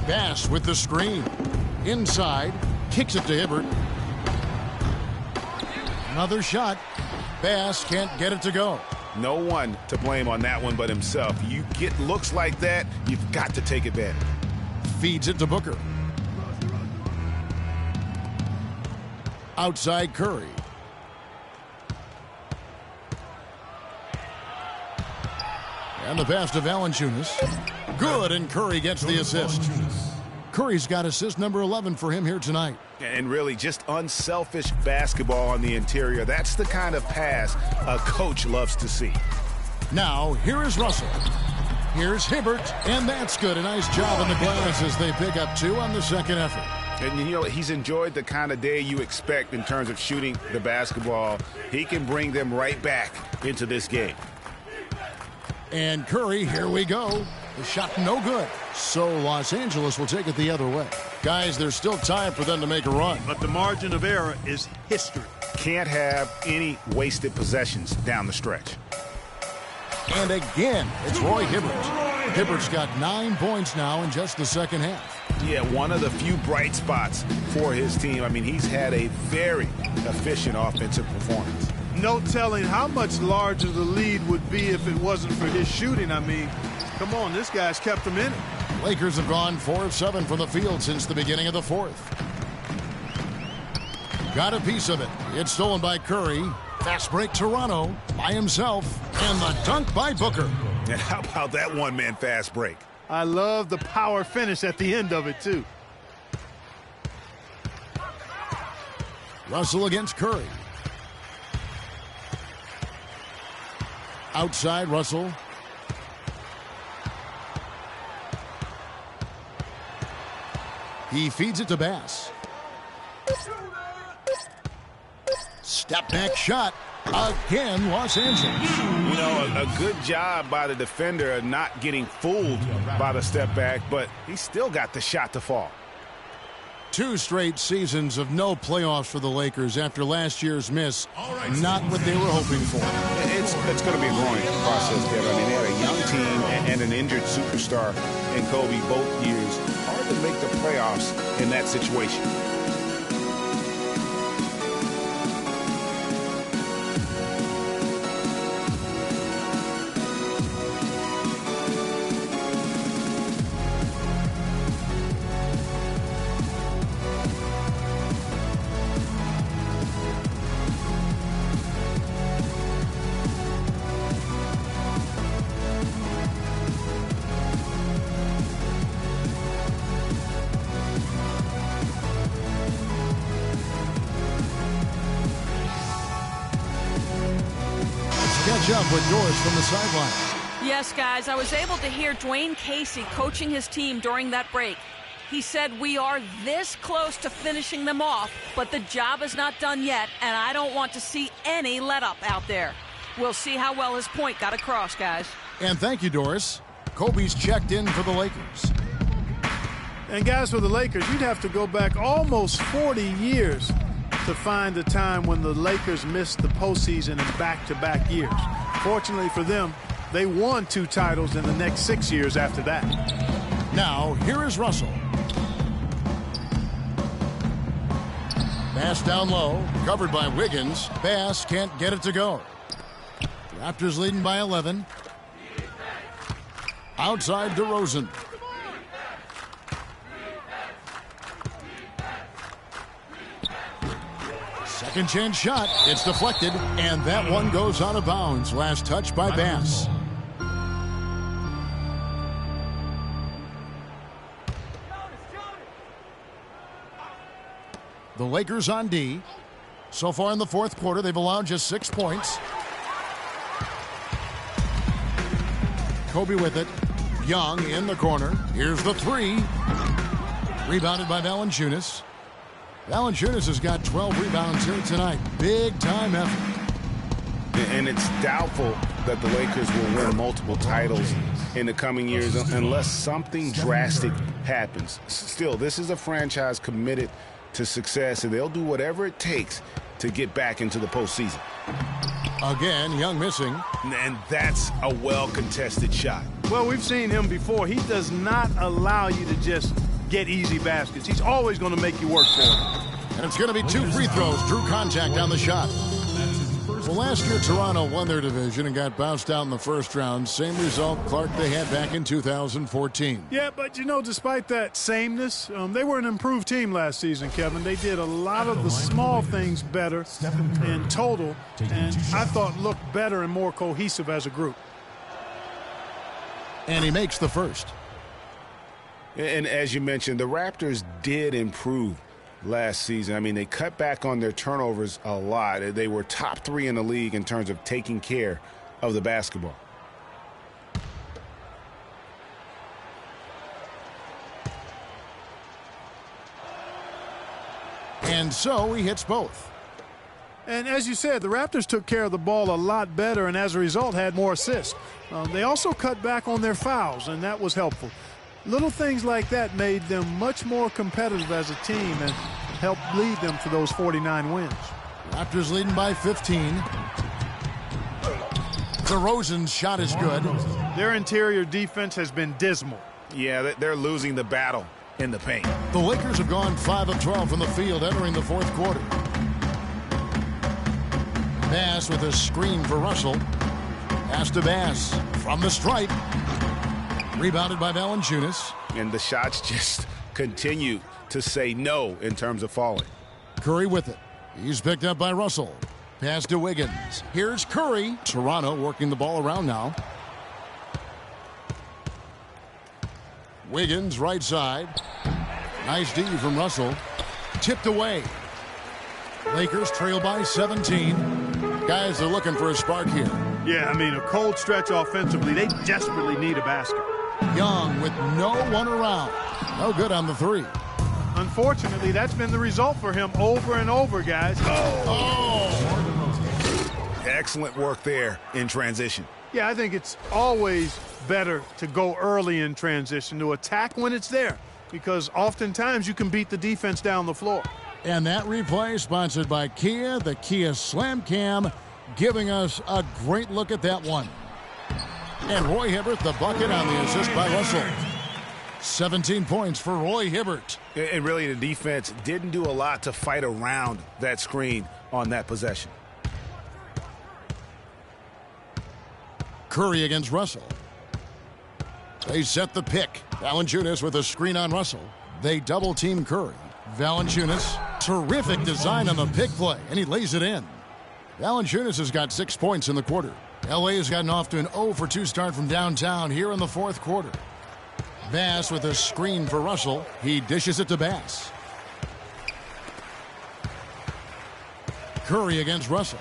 Bass with the screen. Inside. Kicks it to Hibbert. Another shot. Bass can't get it to go. No one to blame on that one but himself. You get looks like that, you've got to take advantage. Feeds it to Booker. Outside Curry. And the pass to Valanciunas. Good, and Curry gets the assist. Curry's got assist number 11 for him here tonight. And really just unselfish basketball on the interior. That's the kind of pass a coach loves to see. Now, here is Russell. Here's Hibbert, and that's good. A nice job in the glass as they pick up 2 on the second effort. And, you know, he's enjoyed the kind of day you expect in terms of shooting the basketball. He can bring them right back into this game. And Curry, here we go. The shot no good. So Los Angeles will take it the other way. Guys, there's still time for them to make a run. But the margin of error is history. Can't have any wasted possessions down the stretch. And again, it's Roy Hibbert. Hibbert's got 9 points now in just the second half. Yeah, one of the few bright spots for his team. I mean, he's had a very efficient offensive performance. No telling how much larger the lead would be if it wasn't for his shooting. I mean, come on, this guy's kept them in it. Lakers have gone 4 of 7 from the field since the beginning of the fourth. Got a piece of it. It's stolen by Curry. Fast break Toronto by himself. And the dunk by Booker. And how about that one-man fast break? I love the power finish at the end of it, too. Russell against Curry. Outside Russell. He feeds it to Bass. Step back shot. Again, Los Angeles. You know, a good job by the defender of not getting fooled by the step back, but he still got the shot to fall. 2 straight seasons of no playoffs for the Lakers after last year's miss. Not what they were hoping for. It's going to be a growing process, Kevin. I mean, they had a young team and an injured superstar in Kobe both years. Hard to make the playoffs in that situation. Catch up with Doris from the sideline. Yes, guys, I was able to hear Dwayne Casey coaching his team during that break. He said, we are this close to finishing them off, but the job is not done yet, and I don't want to see any let-up out there. We'll see how well his point got across, guys. And thank you, Doris. Kobe's checked in for the Lakers. And guys, for the Lakers, you'd have to go back almost 40 years to find a time when the Lakers missed the postseason in back-to-back years. Fortunately for them, they won 2 titles in the next 6 years after that. Now, here is Russell. Pass down low, covered by Wiggins. Bass can't get it to go. Raptors leading by 11. Outside DeRozan. Second chance shot. It's deflected, and that one goes out of bounds. Last touch by Bass. The Lakers on D. So far in the fourth quarter, they've allowed just 6 points. Kobe with it. Young in the corner. Here's the 3. Rebounded by Valanciunas. Valanciunas has got 12 rebounds here tonight. Big time effort. And it's doubtful that the Lakers will win multiple titles in the coming years unless something drastic happens. Still, this is a franchise committed to success, and they'll do whatever it takes to get back into the postseason. Again, Young missing. And that's a well-contested shot. Well, we've seen him before. He does not allow you to just get easy baskets. He's always going to make you work for it. And it's going to be 2 free throws. Drew contact on the shot. Well, last year Toronto won their division and got bounced out in the first round. Same result, Clark, they had back in 2014. Yeah, but, you know, despite that sameness, they were an improved team last season, Kevin. They did a lot of the small things better in total, and I thought looked better and more cohesive as a group. And he makes the first. And as you mentioned, the Raptors did improve last season. I mean, they cut back on their turnovers a lot. They were top 3 in the league in terms of taking care of the basketball. And so he hits both. And as you said, the Raptors took care of the ball a lot better and as a result had more assists. They also cut back on their fouls, and that was helpful. Little things like that made them much more competitive as a team and helped lead them to those 49 wins. Raptors leading by 15. DeRozan's shot is good. Their interior defense has been dismal. Yeah, they're losing the battle in the paint. The Lakers have gone 5 of 12 from the field entering the fourth quarter. Bass with a screen for Russell. Pass to Bass from the stripe. Rebounded by Valanciunas. And the shots just continue to say no in terms of falling. Curry with it. He's picked up by Russell. Pass to Wiggins. Here's Curry. Toronto working the ball around now. Wiggins right side. Nice D from Russell. Tipped away. Lakers trail by 17. Guys are looking for a spark here. Yeah, I mean, a cold stretch offensively. They desperately need a basket. Young with no one around. No good on the three. Unfortunately, that's been the result for him over and over, guys. Excellent work there in transition. Yeah, I think it's always better to go early in transition, to attack when it's there, because oftentimes you can beat the defense down the floor. And that replay sponsored by Kia, the Kia Slam Cam, giving us a great look at that one. And Roy Hibbert, the bucket on the assist by Russell. 17 points for Roy Hibbert. And really, the defense didn't do a lot to fight around that screen on that possession. Curry against Russell. They set the pick. Valanciunas with a screen on Russell. They double-team Curry. Valanciunas, terrific design on the pick play, and he lays it in. Valanciunas has got 6 points in the quarter. LA has gotten off to an 0-for-2 start from downtown here in the fourth quarter. Bass with a screen for Russell. He dishes it to Bass. Curry against Russell.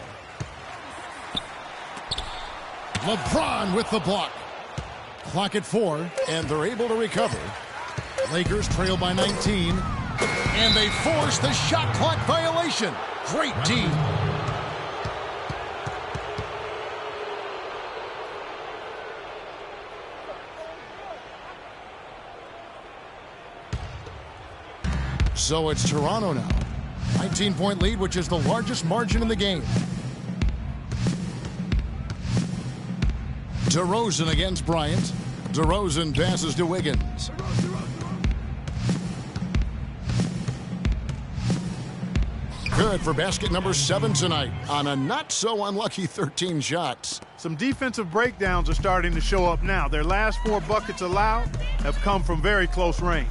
LeBron with the block. Clock at 4, and they're able to recover. Lakers trail by 19, and they force the shot clock violation. Great D. So it's Toronto now. 19-point lead, which is the largest margin in the game. DeRozan against Bryant. DeRozan passes to Wiggins. Good for basket number 7 tonight on a not-so-unlucky 13 shots. Some defensive breakdowns are starting to show up now. Their last 4 buckets allowed have come from very close range.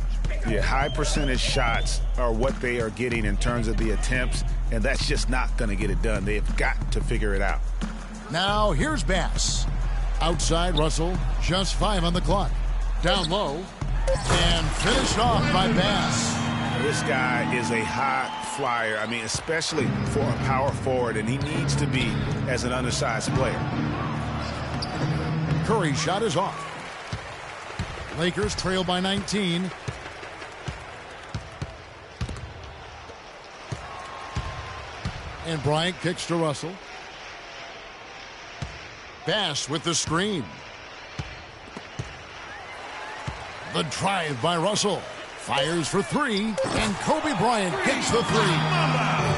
Yeah, high percentage shots are what they are getting in terms of the attempts, and that's just not going to get it done. They've got to figure it out. Now here's Bass. Outside Russell, just 5 on the clock. Down low, and finished off by Bass. This guy is a high flyer. I mean, especially for a power forward, and he needs to be as an undersized player. Curry's shot is off. Lakers trail by 19. And Bryant kicks to Russell. Bass with the screen. The drive by Russell. Fires for 3, and Kobe Bryant gets the 3.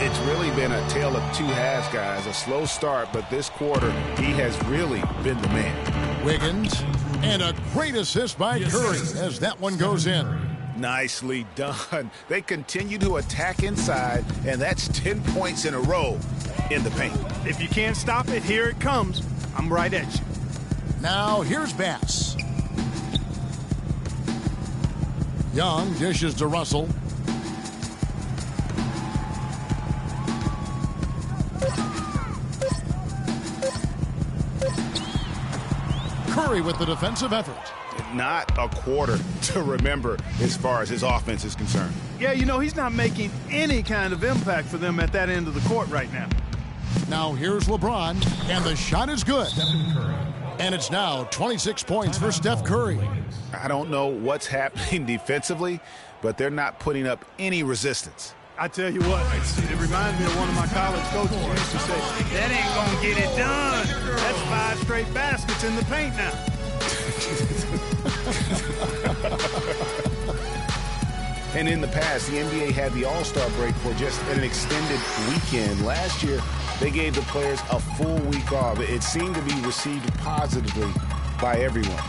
It's really been a tale of 2 halves, guys. A slow start, but this quarter, he has really been the man. Wiggins, and a great assist by Curry as that one goes in. Nicely done. They continue to attack inside, and that's 10 points in a row in the paint. If you can't stop it, here it comes. I'm right at you. Now here's Bass. Young dishes to Russell. Curry with the defensive effort. not a quarter to remember as far as his offense is concerned. Yeah, you know, he's not making any kind of impact for them at that end of the court right now. Now here's LeBron, and the shot is good. And it's now 26 points for Steph Curry. I don't know what's happening defensively, but they're not putting up any resistance. I tell you what, it reminds me of one of my college coaches who used to say, that ain't going to get it done. That's 5 straight baskets in the paint now. And in the past, the NBA had the All-Star break for just an extended weekend. Last year, they gave the players a full week off. It seemed to be received positively by everyone.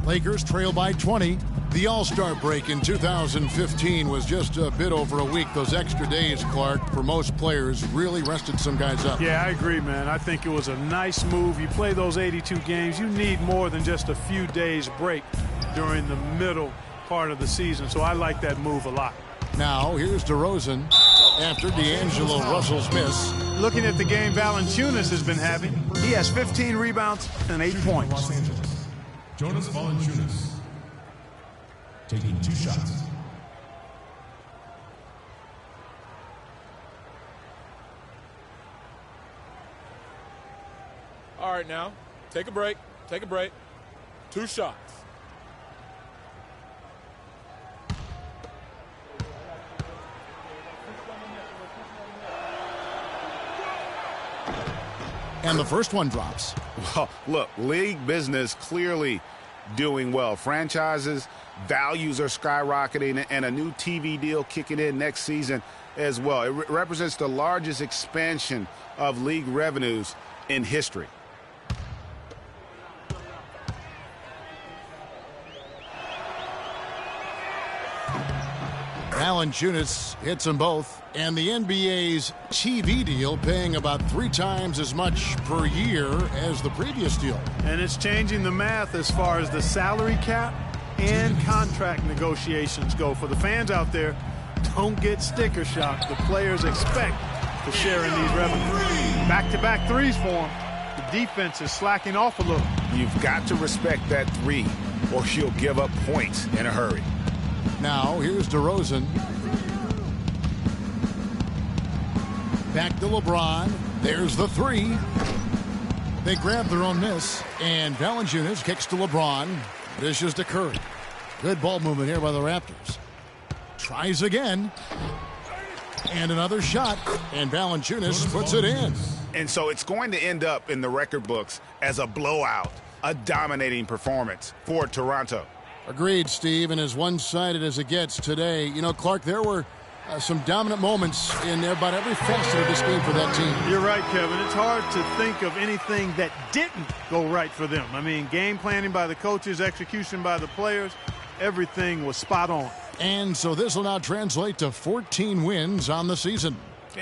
Lakers trail by 20. The All-Star break in 2015 was just a bit over a week. Those extra days, Clark, for most players, really rested some guys up. Yeah, I agree, man. I think it was a nice move. You play those 82 games, you need more than just a few days break during the middle part of the season. So I like that move a lot. Now, here's DeRozan after D'Angelo Russell's miss. Looking at the game Valanciunas has been having, he has 15 rebounds and 8 points. Los Angeles. Jonas Valanciunas taking 2 shots. All right, now, take a break. Take a break. 2 shots. And the first one drops. Well, look, league business clearly doing well. Franchises, values are skyrocketing, and a new TV deal kicking in next season as well. It represents the largest expansion of league revenues in history. Valanciunas hits them both, and the NBA's TV deal paying about 3 times as much per year as the previous deal. And it's changing the math as far as the salary cap and contract negotiations go. For the fans out there, don't get sticker shock. The players expect to share in these revenues. Back-to-back threes for them. The defense is slacking off a little. You've got to respect that 3, or you'll give up points in a hurry. Now, here's DeRozan. Back to LeBron. There's the 3. They grab their own miss, and Valanciunas kicks to LeBron. Dishes to Curry. Good ball movement here by the Raptors. Tries again. And another shot, and Valanciunas puts it in. And so it's going to end up in the record books as a blowout, a dominating performance for Toronto. Agreed, Steve, and as one-sided as it gets today. You know, Clark, there were some dominant moments in about every facet of this game for that team. You're right, Kevin. It's hard to think of anything that didn't go right for them. I mean, game planning by the coaches, execution by the players, everything was spot on. And so this will now translate to 14 wins on the season.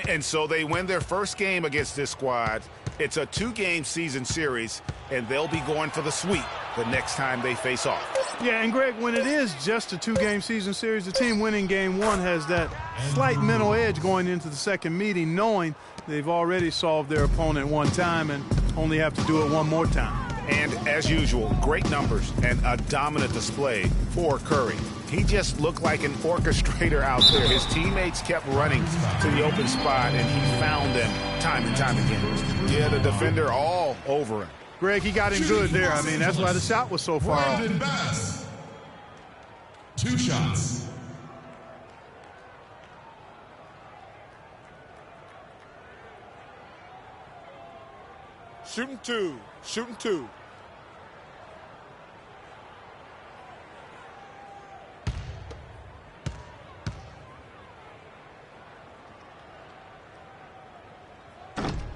And so they win their first game against this squad. It's a 2-game season series, and they'll be going for the sweep the next time they face off. Yeah, and Greg, when it is just a 2-game season series, the team winning game 1 has that slight mental edge going into the second meeting, knowing they've already solved their opponent one time and only have to do it one more time. And as usual, great numbers and a dominant display for Curry. He just looked like an orchestrator out there. His teammates kept running to the open spot, and he found them time and time again. Yeah, the defender all over him. Greg, he got him good there. I mean, that's why the shot was so far off. Brandon Bass. 2 shots. Shooting 2. Shooting 2.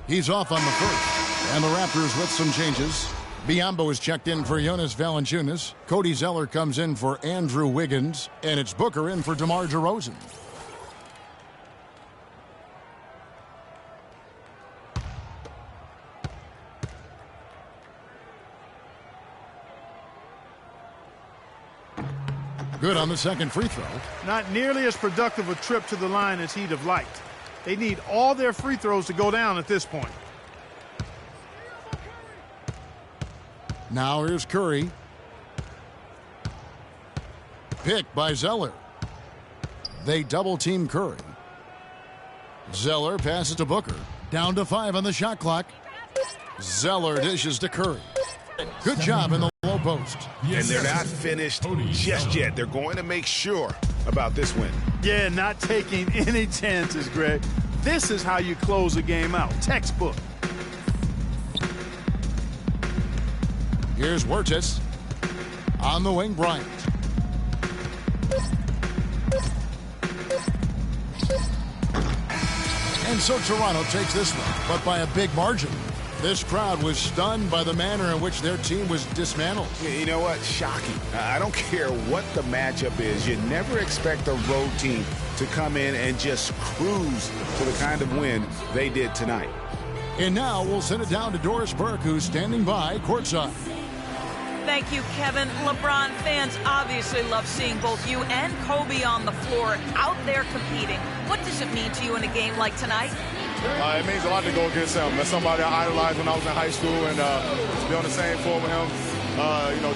He's off on the first. And the Raptors with some changes. Biyombo is checked in for Jonas Valanciunas. Cody Zeller comes in for Andrew Wiggins. And it's Booker in for DeMar DeRozan. Good on the second free throw. Not nearly as productive a trip to the line as he'd have liked. They need all their free throws to go down at this point. Now here's Curry. Picked by Zeller. They double-team Curry. Zeller passes to Booker. Down to 5 on the shot clock. Zeller dishes to Curry. Good job in the low post. And they're not finished just yet. They're going to make sure about this win. Yeah, not taking any chances, Greg. This is how you close a game out. Textbook. Here's Wirtz. On the wing, Bryant. And so Toronto takes this one, but by a big margin. This crowd was stunned by the manner in which their team was dismantled. You know what? Shocking. I don't care what the matchup is. You never expect a road team to come in and just cruise to the kind of win they did tonight. And now we'll send it down to Doris Burke, who's standing by courtside. Thank you, Kevin. LeBron fans obviously love seeing both you and Kobe on the floor out there competing. What does it mean to you in a game like tonight? It means a lot to go against him. That's somebody I idolized when I was in high school, and to be on the same floor with him,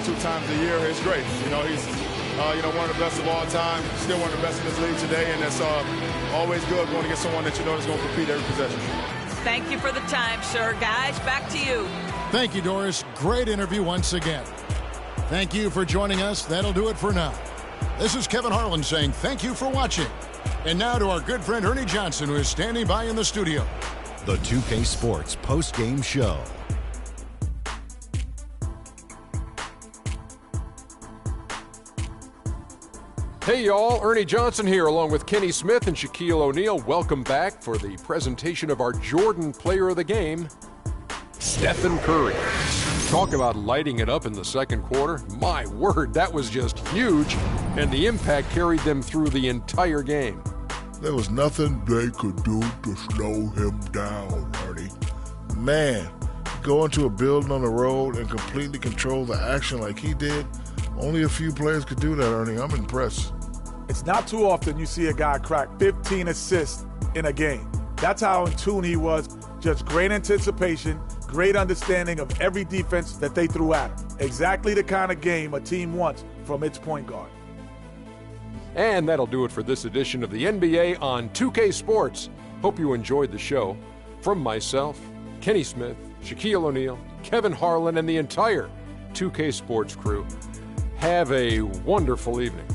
2 times a year, it's great. He's one of the best of all time, still one of the best in this league today, and it's always good going against someone that you know is going to compete every possession. Thank you for the time, sir. Guys, back to you. Thank you, Doris. Great interview once again. Thank you for joining us. That'll do it for now. This is Kevin Harlan saying thank you for watching. And now to our good friend Ernie Johnson, who is standing by in the studio. The 2K Sports post-game show. Hey y'all, Ernie Johnson here along with Kenny Smith and Shaquille O'Neal. Welcome back for the presentation of our Jordan Player of the Game, Stephen Curry. Talk about lighting it up in the second quarter. My word, that was just huge, and the impact carried them through the entire game. There was nothing they could do to slow him down, Ernie. Man, go into a building on the road and completely control the action like he did, only a few players could do that, Ernie. I'm impressed. It's not too often you see a guy crack 15 assists in a game. That's how in tune he was. Just great anticipation, great understanding of every defense that they threw at him. Exactly the kind of game a team wants from its point guard. And that'll do it for this edition of the NBA on 2K Sports. Hope you enjoyed the show. From myself, Kenny Smith, Shaquille O'Neal, Kevin Harlan, and the entire 2K Sports crew, have a wonderful evening.